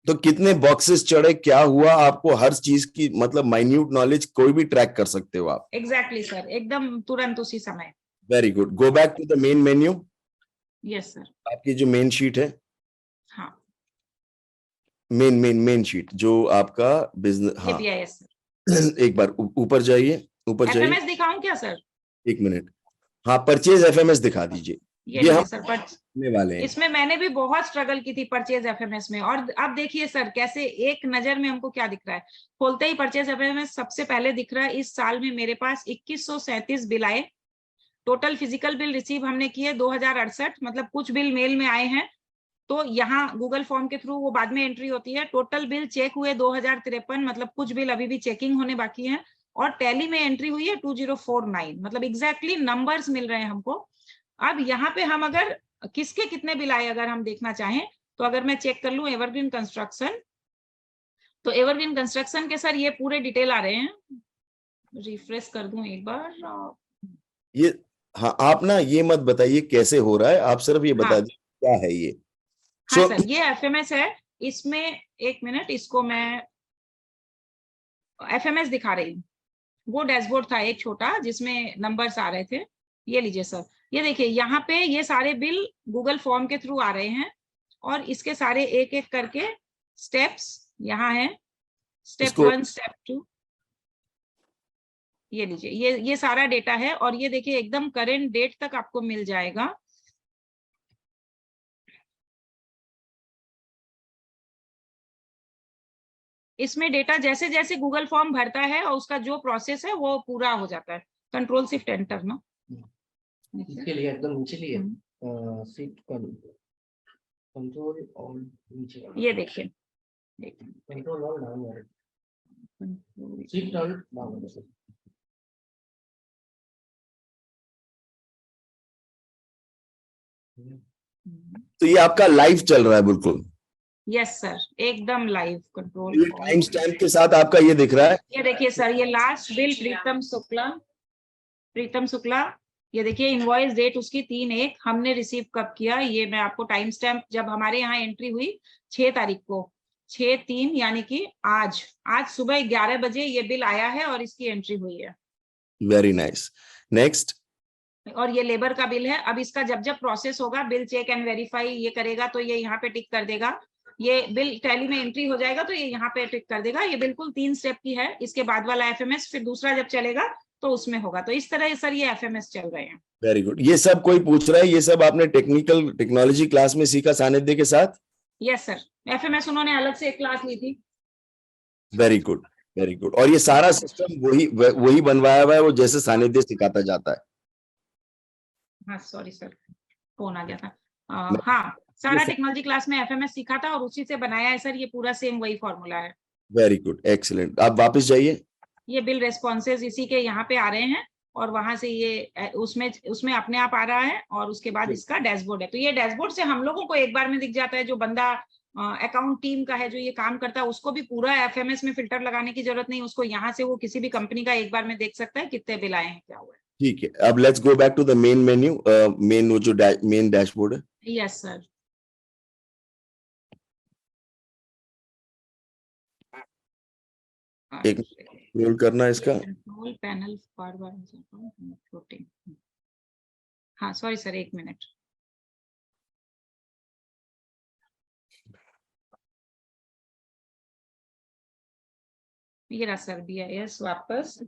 तो कितने बॉक्सेस चढ़े, क्या हुआ, आपको हर चीज की मतलब माइन्यूट नॉलेज कोई भी ट्रैक कर सकते हो आप। एग्जैक्टली सर, एकदम तुरंत उसी समय। Very good, go back to the main menu. Yes sir, आपकी जो मेन शीट है, हाँ मेन शीट जो आपका बिजनेस, ये हाँ। भी है, यस सर। एक बार ऊपर जाइए, ऊपर जाइए, एफएमएस दिखाऊं क्या सर? एक मिनट। हाँ, परचेज एफएमएस दिखा दीजिए, ये ये हम लीजिए सर, पर करने वाले हैं। इसमें मैंने भी बहुत स्ट्रगल की थी परचेज एफएमएस में, और अब देखिए सर कैसे एक नजर में हमको क्या दिख रहा है, खोलते ही परचेज एफएमएस सबसे पहले दिख रहा है। इस साल में मेरे पास 2137 बिल आए, टोटल फिजिकल बिल रिसीव हमने किए 2068, मतलब कुछ बिल मेल में आए हैं, तो यहाँ गूगल फॉर्म के थ्रू वो बाद में एंट्री होती है। टोटल बिल चेक हुए 2053, मतलब कुछ बिल अभी भी चेकिंग होने बाकी हैं, और टैली में एंट्री हुई है 2049, मतलब एग्जैक्टली नंबर्स मिल रहे हैं हमको। अब यहाँ पे हम अगर किसके कितने बिल आए अगर हम देखना चाहें, तो अगर मैं चेक कर लूं एवरग्रीन कंस्ट्रक्शन, तो एवरग्रीन कंस्ट्रक्शन के सर ये पूरे डिटेल आ रहे हैं, रिफ्रेश कर दूं एक बार। ये, हाँ, आप ना ये मत बताइए कैसे हो रहा है, आप सिर्फ ये बता हाँ दीजिए क्या है ये। हाँ So, सर, ये एफएमएस है, इसमें एक मिनट, इसको मैं एफएमएस दिखा रही हूँ। वो डैशबोर्ड था एक छोटा जिसमें नंबर्स आ रहे थे, ये लीजिए सर, ये देखिए यहाँ पे ये सारे बिल गूगल फॉर्म के थ्रू आ रहे हैं, और इसके सारे एक एक करके स्टेप्स यहाँ हैं, स्टेप इसको 1 स्टेप 2, ये लीजिए, ये सारा डेटा है, और ये देखिए एकदम करेंट डेट तक आपको मिल जाएगा। इसमें डेटा जैसे जैसे गूगल फॉर्म भरता है और उसका जो प्रोसेस है वो पूरा हो जाता है। कंट्रोल शिफ्ट एंटर ना, इसके लिए एकदम नीचे लिए सीट कर कंट्रोल और नीचे ये देखिए, कंट्रोल और डाउन है सीट और डाउन है। तो ये आपका लाइव चल रहा है बिल्कुल। यस सर, एकदम लाइव कंट्रोल। ये टाइम स्टैम्प के साथ आपका ये दिख रहा है। ये देखिए सर, ये लास्ट बिल प्रीतम शुक्ला, ये देखिए इनवॉइस डेट उसकी 3/1, हमने रिसीव कब किया ये मैं आपको टाइम स्टैम्प, जब हमारे यहाँ एंट्री हुई 6 तारीख को, 6/3 यानी कि आज सुबह 11 बजे ये बिल आया है और इसकी एंट्री हुई है। Very nice. नेक्स्ट। और ये लेबर का बिल है। अब इसका जब जब प्रोसेस होगा, बिल चेक एंड वेरीफाई ये करेगा तो ये यहाँ पे टिक कर देगा, ये बिल टैली में एंट्री हो जाएगा तो ये यहाँ पे टिक कर देगा। ये बिल्कुल 3 स्टेप की है। इसके बाद वाला एफएमएस, फिर दूसरा जब चलेगा तो उसमें होगा। तो इस तरह सर ये एफएमएस चल रहे हैं। Very good. ये सब कोई पूछ रहा है, ये सब आपने टेक्नोलॉजी क्लास में सीखा सानिध्य के साथ? यस सर, एफएमएस उन्होंने अलग से एक क्लास ली थी। Very good, very good. और ये सारा सिस्टम वही बनवाया हुआ है, वो जैसे सानिध्य सिखाता जाता है। हाँ सॉरी सर, फोन आ गया था। हाँ, सारा टेक्नोलॉजी क्लास में एफएमएस सीखा था और उसी से बनाया है सर। ये पूरा सेम वही फॉर्मूला है। Very good, excellent. आप वापस जाइए। ये बिल रेस्पॉन्सेज इसी के यहाँ पे आ रहे हैं और वहां से ये उसमें अपने आप आ रहा है और उसके बाद इसका डैशबोर्ड है। तो ये डैशबोर्ड से हम लोगों को एक बार में दिख जाता है। जो बंदा अकाउंट टीम का है, जो ये काम करता है, उसको भी पूरा एफएमएस में फिल्टर लगाने की जरूरत नहीं। उसको यहाँ से वो किसी भी कंपनी का एक बार में देख सकता है कितने बिल आए हैं, क्या हुआ है। ठीक है, अब let's go back to the main menu, main वो जो मेन डैशबोर्ड है। Yes sir. एक स्क्रॉल करना है इसका। Control panel floating. हाँ सॉरी सर, 1 मिनट। ये रहा सर BIS वापस।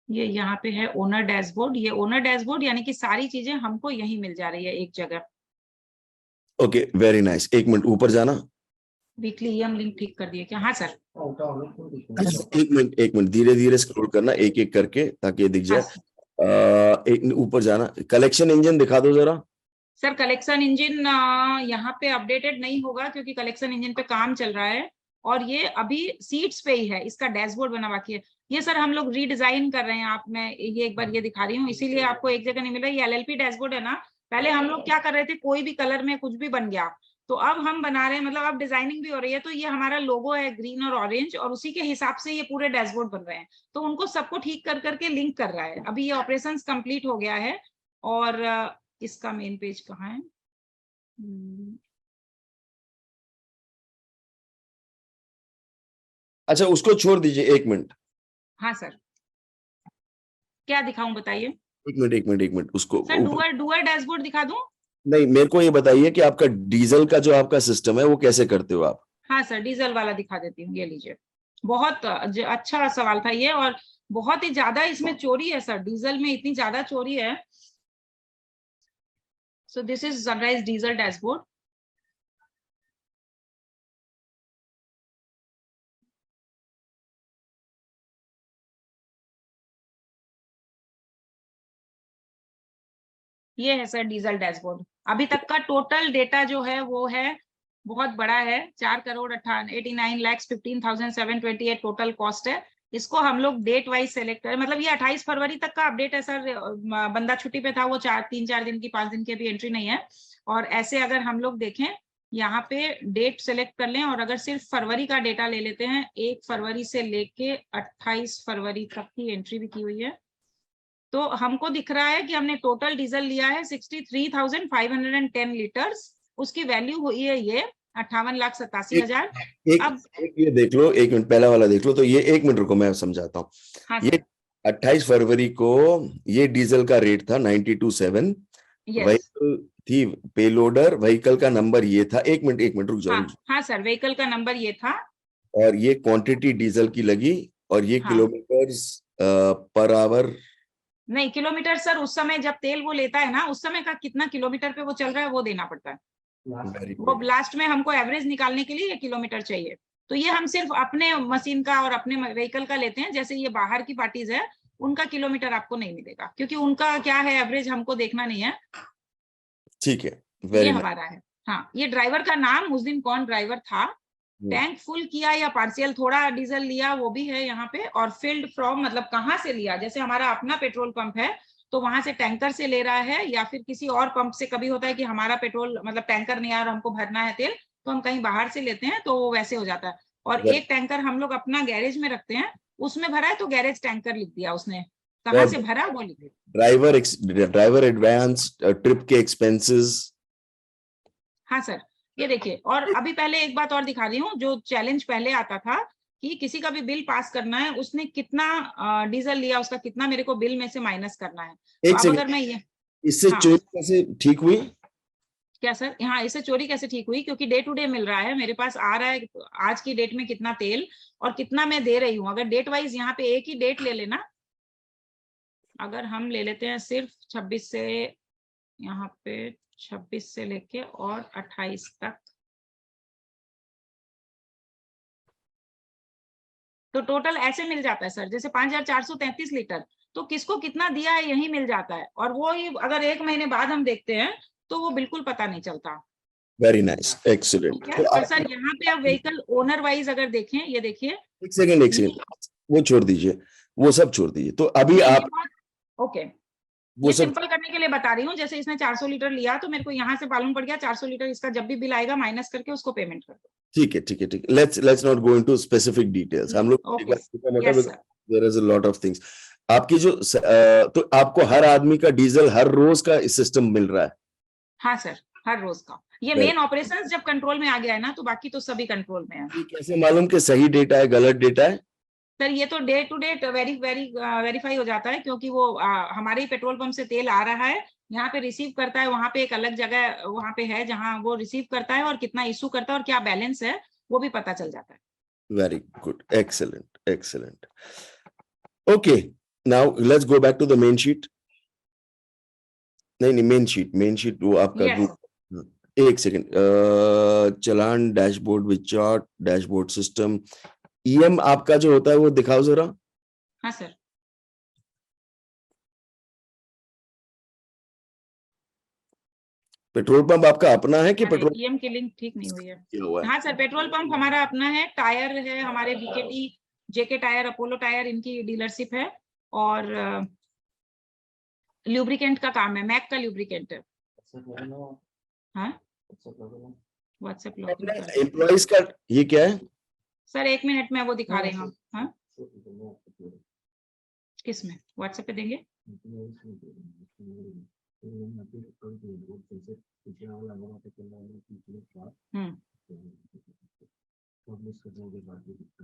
ये यहाँ पे है ओनर डैशबोर्ड। ये ओनर डैशबोर्ड यानी कि सारी चीजें हमको यहीं मिल जा रही है एक जगह। Okay, very nice. 1 मिनट ऊपर जाना। वीकली ईएम लिंक ठीक कर दिए क्या? हाँ सर। एक मिनट धीरे धीरे स्क्रॉल करना, एक एक करके, ताकि ये दिख जाए। एक ऊपर जाना, कलेक्शन इंजन दिखा दो जरा। सर कलेक्शन इंजन यहाँ पे अपडेटेड नहीं होगा क्योंकि कलेक्शन इंजन पे काम चल रहा है और ये अभी सीट्स पे ही है। इसका डैशबोर्ड बना बाकी है। ये सर हम लोग रीडिजाइन कर रहे हैं। मैं ये एक बार ये दिखा रही हूँ, इसीलिए आपको एक जगह नहीं मिल रहा। ये LLP डैशबोर्ड है ना। पहले हम लोग क्या कर रहे थे, कोई भी कलर में कुछ भी बन गया, तो अब हम बना रहे हैं, मतलब अब डिजाइनिंग भी हो रही है। तो ये हमारा लोगो है ग्रीन और ऑरेंज और उसी के हिसाब से ये पूरे डैशबोर्ड बन रहे हैं। तो उनको सबको ठीक कर करके लिंक कर रहा है। अभी ये ऑपरेशंस कंप्लीट हो गया है। और इसका मेन पेज कहाँ है? अच्छा, उसको छोड़ दीजिए 1 मिनट। हाँ सर, क्या दिखाऊं बताइए? 1 मिनट उसको सर डुअर डैशबोर्ड दिखा दूं? नहीं, मेरे को ये बताइए कि आपका डीजल का जो आपका सिस्टम है वो कैसे करते हो आप? हाँ सर, डीजल वाला दिखा देती हूँ। ये लीजिए, बहुत अच्छा सवाल था ये और बहुत ही ज्यादा इसमें चोरी है सर। डीजल में इतनी ज्यादा चोरी है। So this is sunrise diesel dashboard. ये है सर डीजल डैशबोर्ड। अभी तक का टोटल डेटा जो है वो है बहुत बड़ा है। 4,89,15,728 टोटल कॉस्ट है। इसको हम लोग डेट वाइज सेलेक्ट करें, मतलब ये 28 फरवरी तक का अपडेट है सर। बंदा छुट्टी पे था, वो 3-4 दिन की 5 दिन की अभी एंट्री नहीं है। और ऐसे अगर हम लोग देखें यहाँ पे डेट सेलेक्ट कर लें और अगर सिर्फ फरवरी का डेटा ले लेते हैं, 1 फरवरी से लेके 28 फरवरी तक की एंट्री भी की हुई है, तो हमको दिख रहा है कि हमने टोटल डीजल लिया है 63,510 लीटर्स। उसकी वैल्यू हुई है ये 58,87,000। अब ये देख लो, 1 मिनट पहला वाला देख लो। तो ये 1 मिनट रुको, मैं समझाता हूँ। हाँ ये 28 फरवरी को ये डीजल का रेट था 92.7। व्हीकल थी पेलोडर, व्हीकल का नंबर ये था। 1 मिनट रुक जाओ। हाँ सर, व्हीकल का नंबर ये था और ये क्वांटिटी डीजल की लगी और ये किलोमीटर्स पर आवर। नहीं, किलोमीटर सर उस समय जब तेल वो लेता है ना, उस समय का कितना किलोमीटर पे वो चल रहा है वो देना पड़ता है। वो लास्ट में हमको एवरेज निकालने के लिए ये किलोमीटर चाहिए। तो ये हम सिर्फ अपने मशीन का और अपने व्हीकल का लेते हैं। जैसे ये बाहर की पार्टीज है, उनका किलोमीटर आपको नहीं मिलेगा क्योंकि उनका क्या है, एवरेज हमको देखना नहीं है। ठीक है, ये हमारा है। हाँ, ये ड्राइवर का नाम, उस दिन कौन ड्राइवर था, टैंक फुल किया या पार्शियल थोड़ा डीजल लिया वो भी है यहाँ पे। और फील्ड फ्रॉम मतलब कहाँ से लिया, जैसे हमारा अपना पेट्रोल पंप है तो वहां से टैंकर से ले रहा है या फिर किसी और पंप से। कभी होता है कि हमारा पेट्रोल मतलब टैंकर नहीं आ रहा, हमको भरना है तेल, तो हम कहीं बाहर से लेते हैं, तो वो वैसे हो जाता है। और Right. एक टैंकर हम लोग अपना गैरेज में रखते हैं, उसमें भरा है तो गैरेज टैंकर लिख दिया उसने, कहाँ से भरा वो लिख दिया। ड्राइवर एडवांस ट्रिप के एक्सपेंसेस। हाँ सर, ये देखिए। और अभी पहले एक बात और दिखा रही हूँ, जो चैलेंज पहले आता था कि किसी का भी बिल पास करना है, उसने कितना डीजल लिया, उसका कितना मेरे को बिल में से माइनस करना है। तो एक अब सेकंड, अगर मैं ये इससे हाँ। चोरी कैसे ठीक हुई? क्या सर? यहाँ इससे चोरी कैसे ठीक हुई? क्योंकि डे टू डे मिल रहा है मेरे पास, आ रहा है आज की डेट में कितना तेल और कितना मैं दे रही हूँ। अगर डेट वाइज यहाँ पे एक ही डेट ले लेना, अगर हम ले लेते हैं सिर्फ 26 से, यहाँ पे 26 से लेके और 28 तक, तो टोटल ऐसे मिल जाता है सर, जैसे 5433 लीटर, तो किसको कितना दिया है यही मिल जाता है। और वो ही अगर एक महीने बाद हम देखते हैं तो वो बिल्कुल पता नहीं चलता। Very nice, excellent. ठीक है। और सर यहाँ पे अब व्हीकल ओनर वाइज अगर देखें, ये देखिए। एक सेकंड, वो छोड़ दीजिए, वो सब छोड़ दीजिए। तो अभी आप ओके, वो ये सब सिंपल करने के लिए बता रही हूँ। जैसे इसने 400 लीटर लिया, तो मेरे को यहाँ से मालूम पड़ गया 400 लीटर, इसका जब भी बिल आएगा माइनस करके उसको पेमेंट कर दो। ठीक है, ठीक है, ठीक है। Let's not go into specific details. हम लोग ओके, मोटा yes sir. There is a lot of things. आपकी जो तो आपको हर आदमी का डीजल हर रोज का सिस्टम मिल रहा है? हाँ सर, हर रोज का। ये मेन ऑपरेशंस जब कंट्रोल में आ गया है ना, तो बाकी तो सभी कंट्रोल में है। ये कैसे मालूम कि सही डेटा है गलत डेटा है? सर ये तो डे टू डेट वेरीफाई हो जाता है, क्योंकि वो हमारे ही पेट्रोल पंप से तेल आ रहा है, यहाँ पे रिसीव करता है, वहां पे एक अलग जगह वहां पे है जहां वो रिसीव करता है, और कितना इशू करता है और क्या बैलेंस है वो भी पता चल जाता है। Very good, excellent, excellent. Okay, now let's go back to the main sheet. नहीं, मेन शीट वो आपका Yes. ग्रुप। एक second, challan dashboard with chart, dashboard system, EM आपका जो होता है वो दिखाओ जरा। हाँ सर। पेट्रोल पंप आपका अपना है कि पेट्रोल ईएम की लिंक ठीक नहीं हुई है। किया हुआ है? हाँ सर, पेट्रोल पंप हमारा अपना है, टायर है हमारे बीकेटी, जेके टायर, अपोलो टायर, इनकी डीलरशिप है। और ल्यूब्रिकेंट का काम है, मैक का ल्यूब्रिकेंट है। हाँ, व्हाट्सएप लॉगिन कर। एम्प्लॉइज का ये क्या है? सर 1 मिनट में वो दिखा रहे हैं हम। हाँ, किस में? व्हाट्सएप पे देंगे।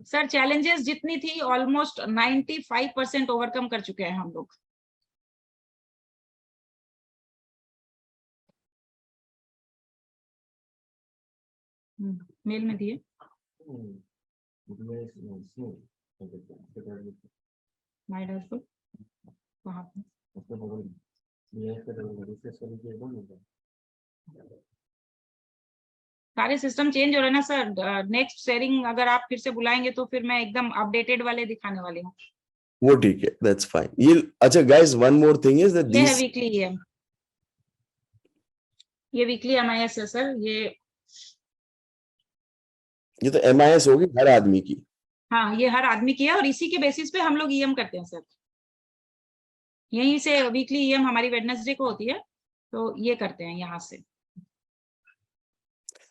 सर चैलेंजेस जितनी थी ऑलमोस्ट 95% ओवरकम कर चुके हैं हम लोग। मेल में दिए। माय डैशबोर्ड वहां पे सारे सिस्टम चेंज हो रहे हैं ना सर। नेक्स्ट शेयरिंग अगर आप फिर से बुलाएंगे तो फिर मैं एकदम अपडेटेड वाले दिखाने वाली हूँ। वो ठीक है, दैट्स फाइन। ये अच्छा guys, one more thing is that ये है दिस, वीकली ईएम, ये वीकली एमआईएस है सर। ये तो एमआईएस होगी हर आदमी की। हाँ, ये हर आदमी की है, और इसी के बेसिस पे हम लोग ईएम करते हैं सर। यहीं से वीकली ईएम हमारी वेडनेसडे को होती है, तो ये करते हैं यहाँ से।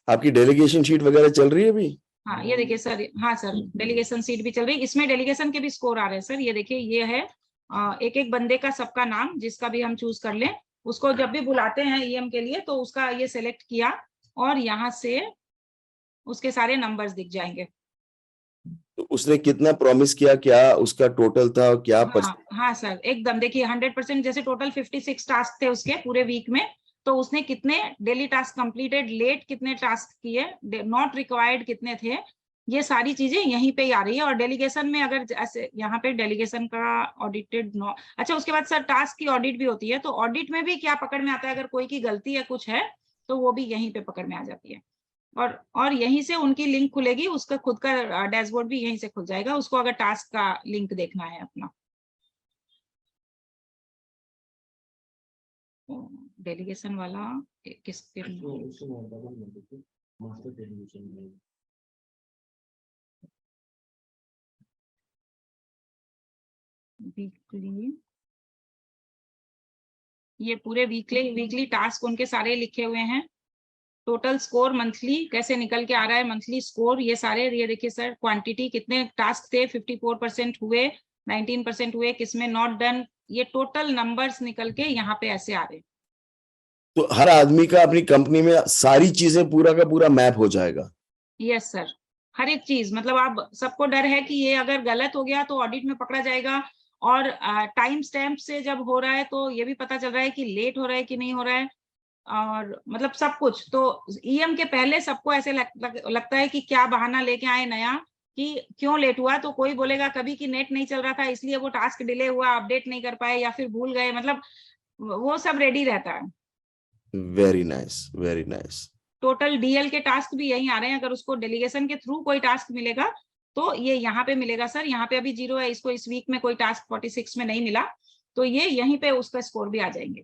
आपकी डेलीगेशन शीट वगैरह चल रही है अभी? हाँ, ये देखिए सर। हाँ सर, डेलीगेशन सीट भी चल रही है, इसमें डेलीगेशन के भी स्कोर आ रहे हैं सर। ये देखिए, ये है एक एक बंदे का सबका नाम, जिसका भी हम चूज कर लें, उसको जब भी बुलाते हैं ईएम के लिए तो उसका ये सिलेक्ट किया, और यहाँ से उसके सारे नंबर्स दिख जाएंगे। तो उसने कितना प्रॉमिस किया, क्या उसका टोटल था, क्या हाँ सर, एकदम देखिए 100%। जैसे टोटल 56 टास्क थे उसके पूरे वीक में, तो उसने कितने डेली टास्क कंप्लीटेड, लेट कितने टास्क किए, नॉट रिक्वायर्ड कितने थे, ये सारी चीजें यहीं पे ही आ रही है। और डेलीगेशन में अगर ऐसे यहाँ पे डेलीगेशन का ऑडिटेड नो, अच्छा उसके बाद सर टास्क की ऑडिट भी होती है, तो ऑडिट में भी क्या पकड़ में आता है, अगर कोई की गलती है कुछ है तो वो भी यहीं पे पकड़ में आ जाती है। और यहीं से उनकी लिंक खुलेगी, उसका खुद का डैशबोर्ड भी यहीं से खुल जाएगा, उसको अगर टास्क का लिंक देखना है अपना। डेलीगेशन वाला किसके वीकली ये पूरे वीकली टास्क उनके सारे लिखे हुए हैं। टोटल स्कोर मंथली कैसे निकल के आ रहा है, मंथली स्कोर ये सारे, ये देखिए सर क्वांटिटी कितने टास्क थे, 54% हुए, 19% हुए, किसमें नॉट डन, ये टोटल नंबर्स निकल के यहाँ पे ऐसे आ रहे हैं। तो हर आदमी का अपनी कंपनी में सारी चीजें पूरा का पूरा मैप हो जाएगा। यस सर, हर एक चीज, मतलब आप सबको डर है कि ये अगर गलत हो गया तो ऑडिट में पकड़ा जाएगा, और टाइम स्टैम्प से जब हो रहा है तो ये भी पता चल रहा है कि लेट हो रहा है कि नहीं हो रहा है, और मतलब सब कुछ। तो ईएम के पहले सबको ऐसे लगता है कि क्या बहाना लेके आए नया कि क्यों लेट हुआ, तो कोई बोलेगा कभी कि नेट नहीं चल रहा था इसलिए वो टास्क डिले हुआ, अपडेट नहीं कर पाए या फिर भूल गए, मतलब वो सब रेडी रहता है। Very nice, very nice. Total DL के टास्क भी यही आ रहे हैं, अगर उसको डेलीगेशन के थ्रू कोई टास्क मिलेगा तो ये यहाँ पे मिलेगा सर, यहाँ पे अभी 0 है, इसको इस वीक में कोई टास्क 46 में नहीं मिला, तो ये यहीं पे उसका स्कोर भी आ जाएंगे।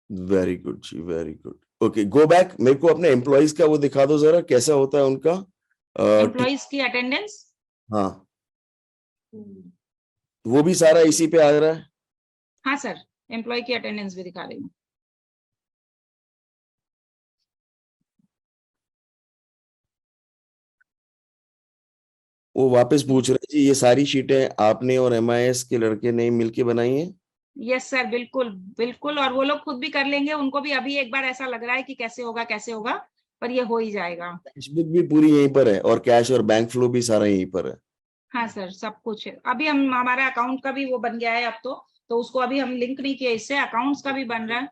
वेरी गुड जी, very good. Okay, go back, मेरे को अपने एम्प्लॉइज का वो दिखा दो जरा, कैसा होता है उनका एम्प्लॉइज की अटेंडेंस। हाँ, वो भी सारा इसी पे आ रहा है। हाँ सर, एम्प्लॉय की अटेंडेंस भी दिखा रही हूँ। वो वापस पूछ रहे जी, ये सारी शीटें आपने और एमआईएस के लड़के ने मिलके बनाई हैं? यस सर, बिल्कुल बिल्कुल, और वो लोग खुद भी कर लेंगे, उनको भी अभी एक बार ऐसा लग रहा है कि कैसे होगा, पर ये हो ही जाएगा। कैशबुक भी पूरी यहीं पर है और कैश और बैंक फ्लो भी सारा यहीं पर है। हाँ सर, सब कुछ है। अभी हम, हमारा अकाउंट का भी वो बन गया है अब तो उसको अभी हम लिंक नहीं किए इससे, अकाउंट्स का भी बन रहा है।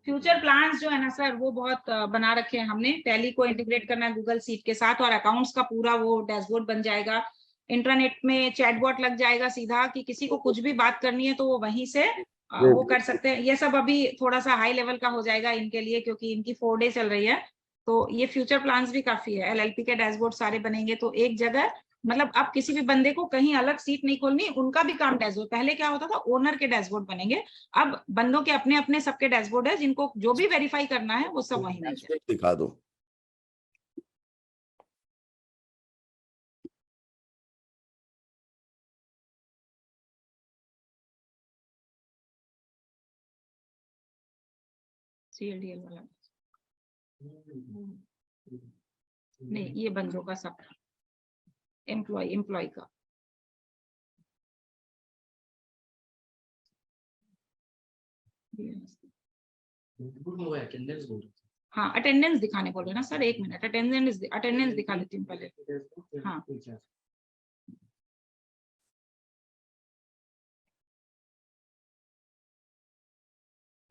फ्यूचर प्लान्स जो है ना सर, वो बहुत बना रखे हैं हमने, टैली को इंटीग्रेट करना है गूगल सीट के साथ, और अकाउंट्स का पूरा वो डैशबोर्ड बन जाएगा। इंटरनेट में चैटबॉट लग जाएगा सीधा, कि किसी को कुछ भी बात करनी है तो वो वहीं से वो कर सकते हैं। ये सब अभी थोड़ा सा हाई लेवल का हो जाएगा इनके लिए, क्योंकि इनकी 4 डे चल रही है, तो ये फ्यूचर प्लान्स भी काफी है। एलएलपी के डैशबोर्ड सारे बनेंगे तो एक जगह, मतलब अब किसी भी बंदे को कहीं अलग सीट नहीं खोलनी, उनका भी काम डैशबोर्ड। पहले क्या होता था, ओनर के डैशबोर्ड बनेंगे, अब बंदों के अपने अपने सबके डैशबोर्ड है, जिनको जो भी वेरीफाई करना है वो सब वहीं मिल दिखा दो। CLDL वाला नहीं, ये बंदों का सब, एम्प्लॉय का। हाँ, अटेंडेंस दिखाने बोल रहे ना सर, एक मिनट, अटेंडेंस दिखा देती हूँ पहले। हाँ,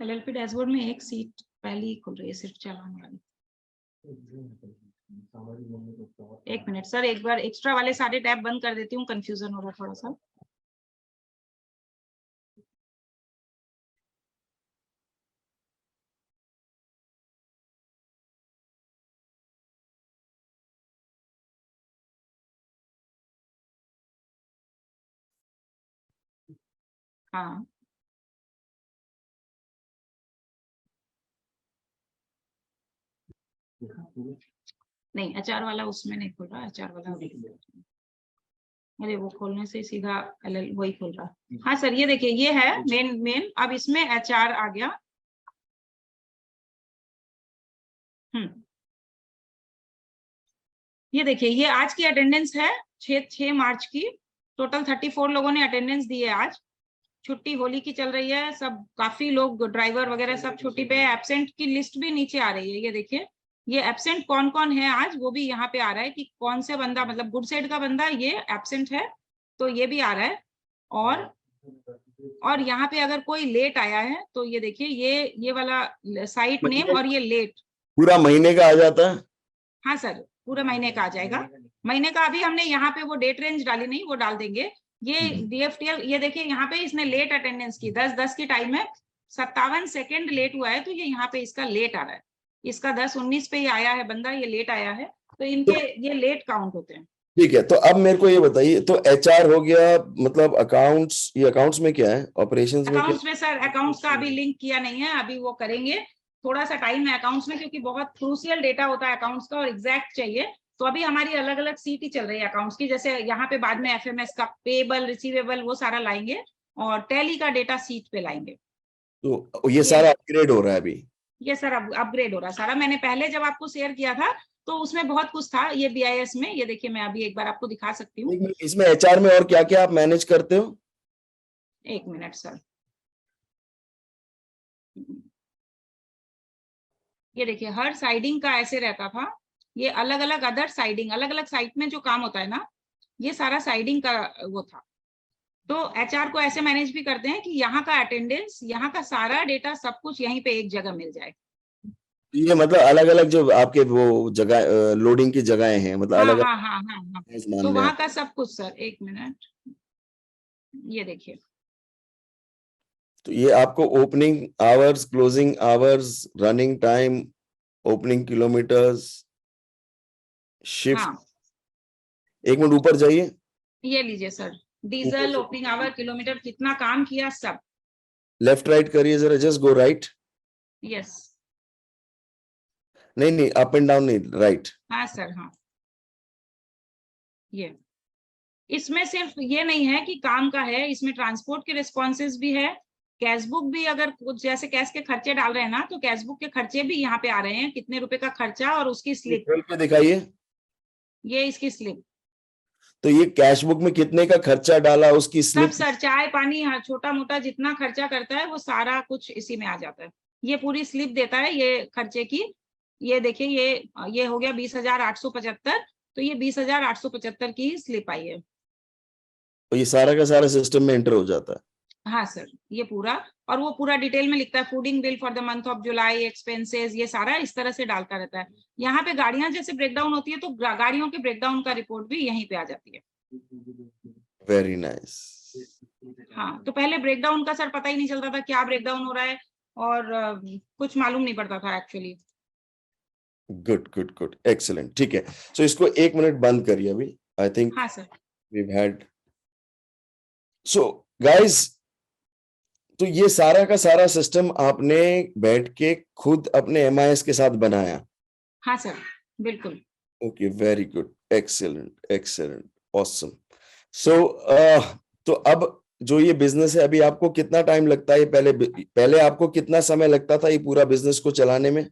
एलएलपी डैशबोर्ड में एक सीट पहले ही खुल रही है, सिर्फ चालान वाली। एक मिनट सर, एक बार एक्स्ट्रा वाले सारे टैब बंद कर देती हूँ, कंफ्यूजन हो रहा है थोड़ा सा। हाँ, नहीं एचआर वाला उसमें नहीं खुल रहा, एचआर वाला, अरे वो खोलने से सीधा एलएल वही खुल रहा। हाँ सर, ये देखिए, ये है मेन, अब इसमें एचआर आ गया। ये देखिए, ये आज की अटेंडेंस है 6 मार्च की, टोटल 34 लोगों ने अटेंडेंस दी है आज। छुट्टी होली की चल रही है, सब काफी लोग ड्राइवर वगैरह सब छुट्टी पे है। एब्सेंट की लिस्ट भी नीचे आ रही है, ये देखिए, ये एब्सेंट कौन कौन है आज वो भी यहाँ पे आ रहा है, कि कौन से बंदा, मतलब गुड साइड का बंदा ये एब्सेंट है, तो ये भी आ रहा है। और यहाँ पे अगर कोई लेट आया है तो ये देखिए, ये वाला साइट नेम और ये लेट पूरा महीने का आ जाता है। हाँ सर, पूरे महीने का आ जाएगा। महीने का अभी हमने यहाँ पे वो डेट रेंज डाली नहीं, वो डाल देंगे। ये DFTL, ये देखिए यहाँ पे इसने लेट अटेंडेंस की 10:10 की टाइम है, 57 सेकेंड लेट हुआ है, तो ये यहाँ पे इसका लेट आ रहा है। इसका 10:19 पे ही आया है बंदा, ये लेट आया है, तो इनके ये लेट काउंट होते हैं। ठीक है, तो अब मेरे को ये बताइए, तो एचआर हो गया, मतलब अकाउंट्स, ये अकाउंट्स में क्या है, ऑपरेशंस में अकाउंट्स में सर, अकाउंट्स का अभी लिंक किया नहीं है, अभी वो करेंगे, थोड़ा सा टाइम है अकाउंट्स में, क्योंकि बहुत क्रूशियल डेटा होता है अकाउंट्स का और एग्जैक्ट चाहिए। तो अभी हमारी अलग अलग सीट ही चल रही है अकाउंट्स की, जैसे यहाँ पे बाद में एफएमएस का पेबल रिसीवेबल वो सारा लाएंगे, और टैली का डेटा सीट पे लाएंगे। तो ये सारा अपग्रेड हो रहा है अभी? ये सर अपग्रेड हो रहा है सारा। मैंने पहले जब आपको शेयर किया था तो उसमें बहुत कुछ था, ये BIS में, ये देखिए मैं अभी एक बार आपको दिखा सकती हूँ। इसमें HR में और क्या क्या आप मैनेज करते हो? एक मिनट सर, ये देखिए हर साइडिंग का ऐसे रहता था, ये अलग अलग अदर साइडिंग, अलग अलग साइट में जो काम होता है ना, ये सारा साइडिंग का वो था। तो HR को ऐसे मैनेज भी करते हैं कि यहाँ का अटेंडेंस, यहाँ का सारा डेटा, सब कुछ यहीं पे एक जगह मिल जाए। ये मतलब अलग अलग जो आपके वो जगह लोडिंग की जगहें हैं, मतलब हाँ अलग हाँ हाँ हाँ हाँ, मान तो लें वहाँ आप। का सब कुछ सर। एक मिनट, ये देखिए, तो ये आपको opening hours, closing hours, running time, opening kilometres, shift. हाँ एक मिनट ऊपर जाइए, ये लीजिए sir, diesel, opening hour, kilometre, कितना काम किया, सब। लेफ्ट राइट करिए जरा, जस्ट गो राइट। यस, नहीं नहीं, अप एंड डाउन नहीं, राइट। हाँ सर, हाँ। ये इसमें सिर्फ ये नहीं है कि काम का है, इसमें ट्रांसपोर्ट के रिस्पॉन्सेज भी है, कैश बुक भी, अगर कुछ जैसे कैश के खर्चे डाल रहे हैं ना, तो कैश बुक के खर्चे भी यहाँ पे आ रहे हैं, कितने रुपए का खर्चा और उसकी स्लिप। पे दिखाइए। ये इसकी स्लिप तो ये कैश बुक में कितने का खर्चा डाला, उसकी सब स्लिप। सर, चाय पानी, हाँ, छोटा मोटा जितना खर्चा करता है वो सारा कुछ इसी में आ जाता है। ये पूरी स्लिप देता है ये खर्चे की। ये देखिए, ये हो गया 20,875, तो ये 20,875 की स्लिप आई है। तो ये सारा का सारा सिस्टम में एंटर हो जाता है? हाँ सर, ये पूरा, और वो पूरा डिटेल में लिखता है, fooding bill for the month of July, expenses, ये सारा इस तरह से डालता रहता है। यहाँ पे गाड़ियां जैसे ब्रेकडाउन होती है तो गाड़ियों के ब्रेकडाउन का रिपोर्ट भी यहीं पे आ जाती है। Very nice. हाँ, तो पहले ब्रेकडाउन का सर पता ही नहीं चलता था क्या ब्रेकडाउन हो रहा है, और कुछ मालूम नहीं पड़ता था actually. Good good good, excellent. ठीक है, सो इसको 1 मिनट बंद करिए अभी। आई थिंक हाँ sir, we've had, so guys, तो ये सारा का सारा सिस्टम आपने बैठ के खुद अपने MIS के साथ बनाया? हाँ सर, बिल्कुल। Okay, very good, excellent excellent, awesome. So तो अब जो ये बिजनेस है, अभी आपको कितना टाइम लगता है? पहले आपको कितना समय लगता था ये पूरा बिजनेस को चलाने में?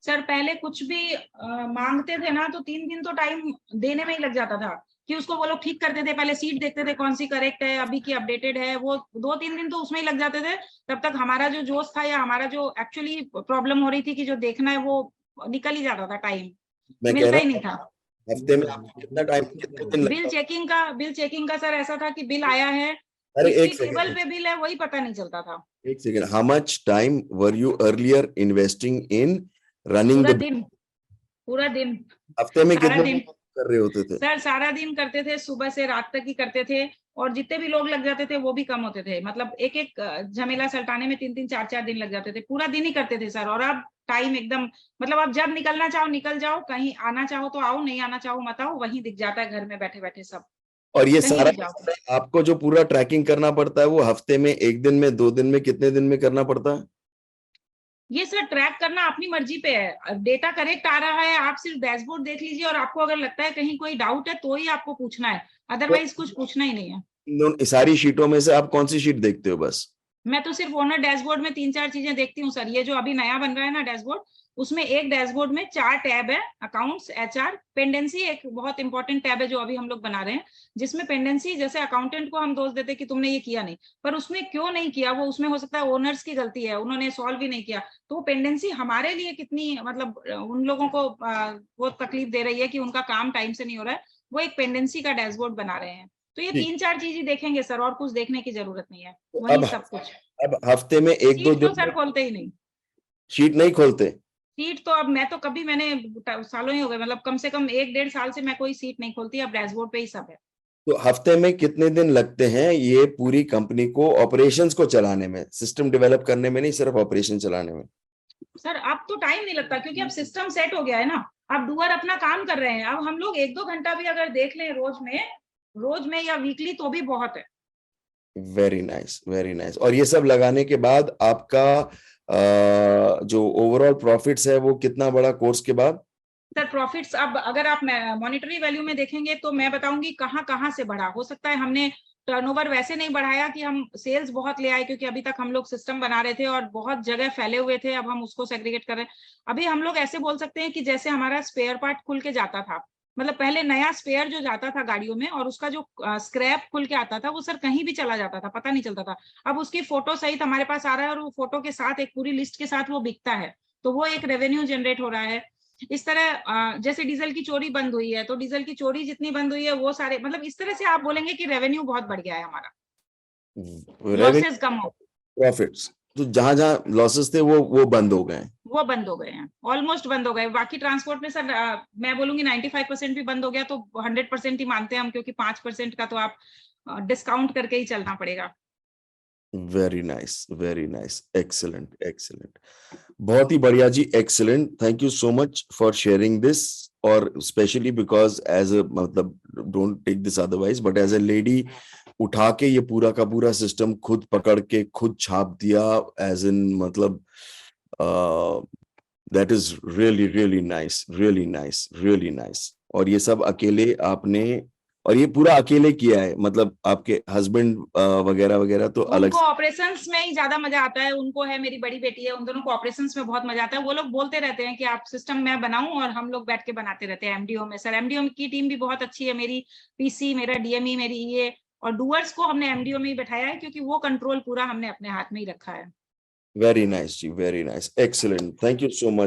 सर पहले कुछ भी मांगते थे ना तो 3 दिन तो टाइम देने में ही लग जाता था, कि उसको वो लोग ठीक करते थे, पहले सीट देखते थे कौन सी करेक्ट है, अभी की अपडेटेड है, वो 2-3 दिन तो उसमें ही लग जाते थे। तब तक हमारा जो जोश था, या हमारा जो एक्चुअली प्रॉब्लम हो रही थी कि जो देखना है, वो निकल ही जाता था, टाइम मैं कह मिलता रहा ही नहीं हूँ, था। हफ्ते में आपको कितना टाइम, कितने दिन बिल लगता? चेकिंग का सर ऐसा था कि बिल आया है, अरे किसकी एक टेबल सेकेंड, पे बिल है वही पता नहीं चलता था। एक second, how much time were you earlier investing in running the? पूरा दिन हफ्ते में सारा कितना दिन कर रहे होते थे? सर, सारा दिन करते थे, सुबह से रात तक ही करते थे, और जितने भी लोग लग जाते थे वो भी कम होते थे, मतलब एक एक झमेला सल्टाने में 3-3 4-4 दिन लग जाते थे, पूरा दिन ही करते थे सर। और अब टाइम एकदम, मतलब अब जब निकलना चाहो निकल जाओ, कहीं आना चाहो तो आओ, नहीं आना चाहो मत आओ, वहीं दिख जाता है घर में बैठे बैठे सब, और ये कहीं सारा भी जाओ। आपको जो पूरा ट्रैकिंग करना पड़ता है, वो हफ्ते में, 1 दिन में, 2 दिन में, कितने दिन में करना पड़ता है? ये सर ट्रैक करना अपनी मर्जी पे है, डेटा करेक्ट आ रहा है, आप सिर्फ डैशबोर्ड देख लीजिए, और आपको अगर लगता है कहीं कोई डाउट है तो ही आपको पूछना है, अदरवाइज कुछ पूछना ही नहीं है। सारी शीटों में से आप कौन सी शीट देखते हो बस? मैं तो सिर्फ ओनर डैशबोर्ड में 3-4 चीजें देखती हूँ सर। ये जो अभी नया बन रहा है ना डैशबोर्ड, उसमें एक डैशबोर्ड में 4 टैब है, अकाउंट्स, HR, पेंडेंसी एक बहुत इंपॉर्टेंट टैब है जो अभी हम लोग बना रहे हैं, जिसमें पेंडेंसी, जैसे अकाउंटेंट को हम दोष देते हैं कि तुमने ये किया नहीं, पर उसमें क्यों नहीं किया, वो उसमें हो सकता है ओनर्स की गलती है, उन्होंने सॉल्व ही नहीं किया, तो पेंडेंसी हमारे लिए कितनी, मतलब उन लोगों को वो तकलीफ दे रही है कि उनका काम टाइम से नहीं हो रहा है, वो एक पेंडेंसी का डैशबोर्ड बना रहे हैं। तो ये 3-4 चीज ही देखेंगे सर, और कुछ देखने की जरूरत नहीं है, वही सब कुछ। अब हफ्ते में 1-2 सीट तो दिन सर खोलते ही नहीं, शीट नहीं खोलते? सीट तो अब मैं तो कभी, मैंने सालों ही हो गए, मतलब कम से कम 1-1.5 साल से मैं कोई सीट नहीं खोलती, अब डैशबोर्ड पे ही सब है। तो हफ्ते में कितने दिन लगते हैं ये पूरी कंपनी को ऑपरेशंस को चलाने में, सिस्टम डेवलप करने में नहीं, सिर्फ ऑपरेशन चलाने में? सर अब तो टाइम नहीं लगता, क्योंकि अब सिस्टम सेट हो गया है ना, अब डूअर अपना काम कर रहे हैं, अब हम लोग 1-2 घंटा भी अगर देख लें रोज में या वीकली, तो भी बहुत है। Very nice, very nice. और ये सब लगाने के बाद आपका जो ओवरऑल प्रॉफिट्स है, वो कितना बड़ा कोर्स के बाद? सर प्रॉफिट्स अब अगर आप मॉनिटरी वैल्यू में देखेंगे तो मैं बताऊंगी कहाँ कहाँ से बढ़ा, हो सकता है हमने टर्नओवर वैसे नहीं बढ़ाया कि हम सेल्स बहुत ले आए, क्योंकि अभी तक हम लोग सिस्टम बना रहे थे और बहुत जगह फैले हुए थे, अब हम उसको सेग्रीगेट कर रहे हैं। अभी हम लोग ऐसे बोल सकते हैं कि जैसे हमारा स्पेयर पार्ट खुल के जाता था, मतलब पहले नया स्पेयर जो जाता था गाड़ियों में और उसका जो स्क्रैप खुल के आता था वो सर कहीं भी चला जाता था, पता नहीं चलता था। अब उसकी फोटो सहित हमारे पास आ रहा है और वो फोटो के साथ एक पूरी लिस्ट के साथ वो बिकता है, तो वो एक रेवेन्यू जनरेट हो रहा है। इस तरह जैसे डीजल की चोरी बंद हुई है, तो डीजल की चोरी जितनी बंद हुई है वो सारे, मतलब इस तरह से आप बोलेंगे कि रेवेन्यू बहुत बढ़ गया है हमारा, लॉसेस कम हो, प्रॉफिट्स, तो जहां जहां लॉसेस थे वो बंद हो गए हैं। वो बंद हो गए हैं, ऑलमोस्ट बंद हो गए। बाकी ट्रांसपोर्ट में सर मैं बोलूंगी 95% भी बंद हो गया तो 100% ही मानते हैं हम, क्योंकि 5% का तो आप डिस्काउंट करके ही चलना पड़ेगा। वेरी नाइस, एक्सीलेंट एक्सीलेंट, बहुत ही बढ़िया जी, excellent. Thank you so much for sharing this, और स्पेशली बिकॉज एज अ, मतलब don't take this otherwise, but as a lady उठा के ये पूरा का पूरा सिस्टम खुद पकड़ के खुद छाप दिया, एज इन मतलब दैट इज रियली नाइस। और ये सब अकेले आपने, और ये पूरा अकेले किया है, मतलब आपके हस्बैंड वगैरह वगैरह तो अलग उनको ऑपरेशंस में ही ज्यादा मजा आता है, उनको है, मेरी बड़ी बेटी है, उन दोनों को ऑपरेशंस में बहुत मजा आता है। वो लोग बोलते रहते हैं कि आप सिस्टम मैं बनाऊं, और हम लोग बैठ के बनाते रहते हैं एमडीओ में। सर एमडीओ की टीम भी बहुत अच्छी है, मेरी पीसी, मेरा डीएमई, मेरी ये, और डूअर्स को हमने एमडीओ में ही बैठाया है, क्योंकि वो कंट्रोल पूरा हमने अपने हाथ में ही रखा है। वेरी नाइस जी, very nice, excellent, thank you so much.